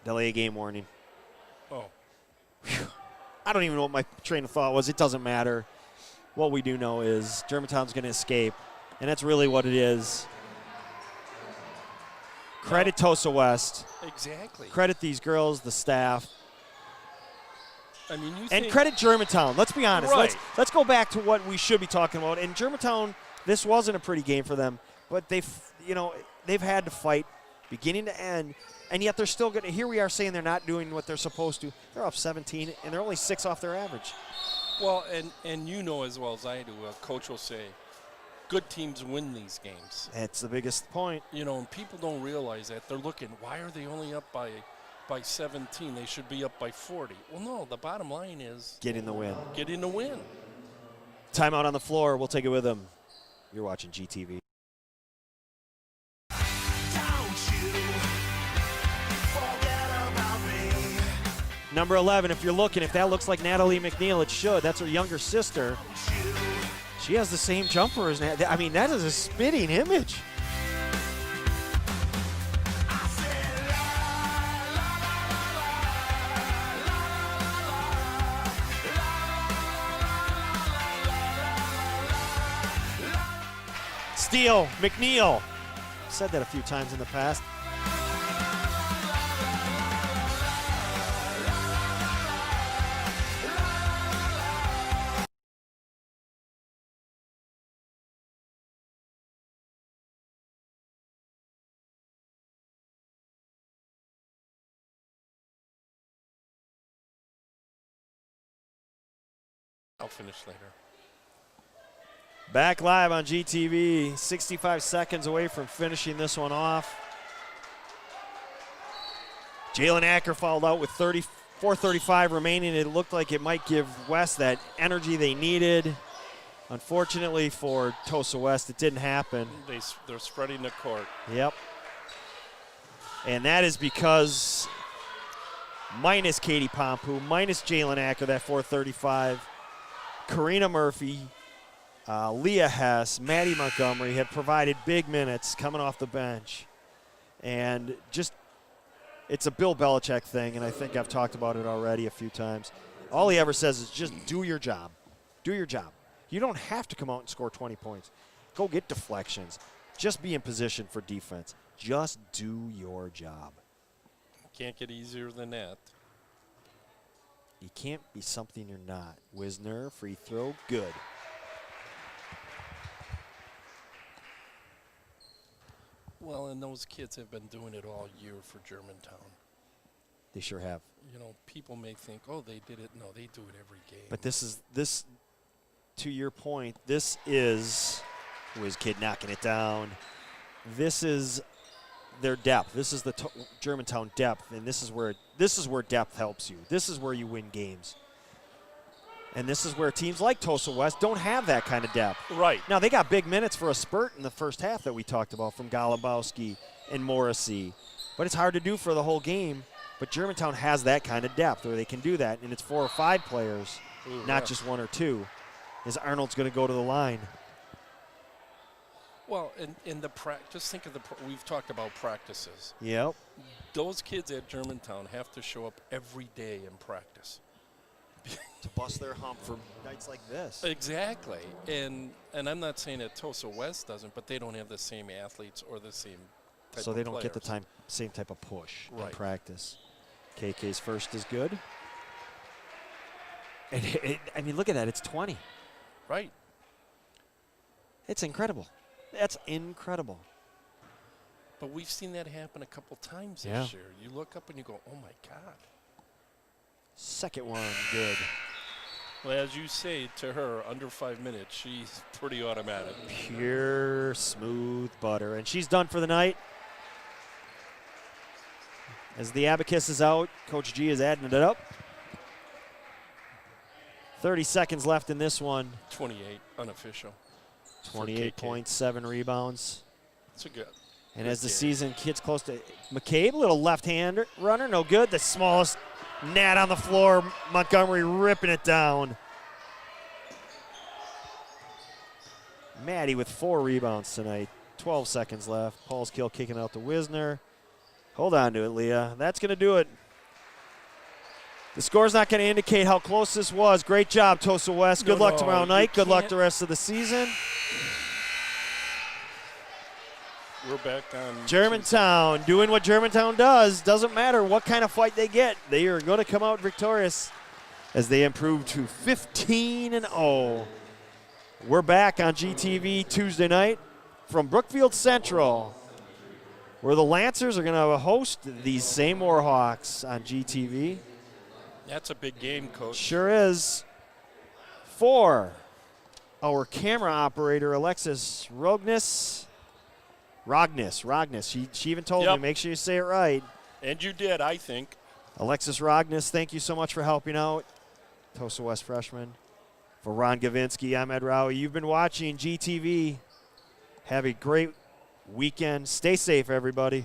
Delay game warning. Oh. Whew. I don't even know what my train of thought was. It doesn't matter. What we do know is Germantown's going to escape, and that's really what it is. Credit Tosa West. Exactly. Credit these girls, the staff. I mean, and credit Germantown. Let's be honest. Right. Let's go back to what we should be talking about. In Germantown, this wasn't a pretty game for them, but they've had to fight beginning to end, and yet they're still going to. Here we are saying they're not doing what they're supposed to. They're up 17, and they're only 6 off their average. Well, and you know as well as I do, a coach will say, good teams win these games. That's the biggest point. And people don't realize that. They're looking, why are they only up by 17? They should be up by 40. Well, no, the bottom line is getting the win. Getting the win. Timeout on the floor. We'll take it with them. You're watching GTV. Number 11, if you're looking, if that looks like Natalie McNeil, it should. That's her younger sister. She has the same jumper as Nat. I mean, that is a spitting image. Steele, McNeil. Said that a few times in the past. I'll finish later. Back live on GTV, 65 seconds away from finishing this one off. Jalen Acker fouled out with 4:35 remaining. It looked like it might give West that energy they needed. Unfortunately for Tosa West, it didn't happen. They're spreading the court. Yep. And that is because minus Katie Pompu, minus Jalen Acker, that 4:35. Karina Murphy, Leah Hess, Maddie Montgomery have provided big minutes coming off the bench. And just, it's a Bill Belichick thing, and I think I've talked about it already a few times. All he ever says is just do your job. Do your job. You don't have to come out and score 20 points. Go get deflections. Just be in position for defense. Just do your job. Can't get easier than that. You can't be something you're not. Wisner, free throw, good. Well, and those kids have been doing it all year for Germantown. They sure have. You know, people may think, oh, they did it. No, they do it every game. But this, to your point, this is Wiz Kid knocking it down. This is their depth. This is the Germantown depth, and this is where depth helps you. This is where you win games. And this is where teams like Tosa West don't have that kind of depth. Right. Now, they got big minutes for a spurt in the first half that we talked about from Golubowski and Morrissey. But it's hard to do for the whole game. But Germantown has that kind of depth where they can do that, and it's 4 or 5 players, not just 1 or 2, as Arnold's going to go to the line. Well, in the just think of we've talked about practices. Yep. Those kids at Germantown have to show up every day in practice. To bust their hump for nights like this. Exactly. And I'm not saying that Tosa West doesn't, but they don't have the same athletes or the same type So they of don't get the players. same type of push in Right. practice. KK's first is good. And I mean, look at that. It's 20. Right. It's incredible. That's incredible. But we've seen that happen a couple times Yeah. this year. You look up and you go, oh, my God. Second one, good. Well, as you say to her, under 5 minutes, she's pretty automatic. Pure smooth butter. And she's done for the night. As the abacus is out, Coach G is adding it up. 30 seconds left in this one. 28, unofficial. 28 points, 7 rebounds. It's a good. And good as the game. season gets close to McCabe, little left-hand runner, no good. The smallest Nat on the floor, Montgomery ripping it down. Maddie with 4 rebounds tonight. 12 seconds left. Paul's kill kicking out to Wisner. Hold on to it, Leah. That's going to do it. The score's not going to indicate how close this was. Great job, Tosa West. Good luck tomorrow night. Good luck the rest of the season. We're back on Germantown doing what Germantown does. Doesn't matter what kind of fight they get. They are going to come out victorious as they improve to 15-0. We're back on GTV Tuesday night from Brookfield Central, where the Lancers are going to host these same Warhawks on GTV. That's a big game, Coach. Sure is. For our camera operator, Alexis Rognes. She even told me, make sure you say it right. And you did, I think. Alexis Rognes, thank you so much for helping out. Tosa West freshman. For Ron Gavinsky, I'm Ed Rowie. You've been watching GTV Have a great weekend. Stay safe, everybody.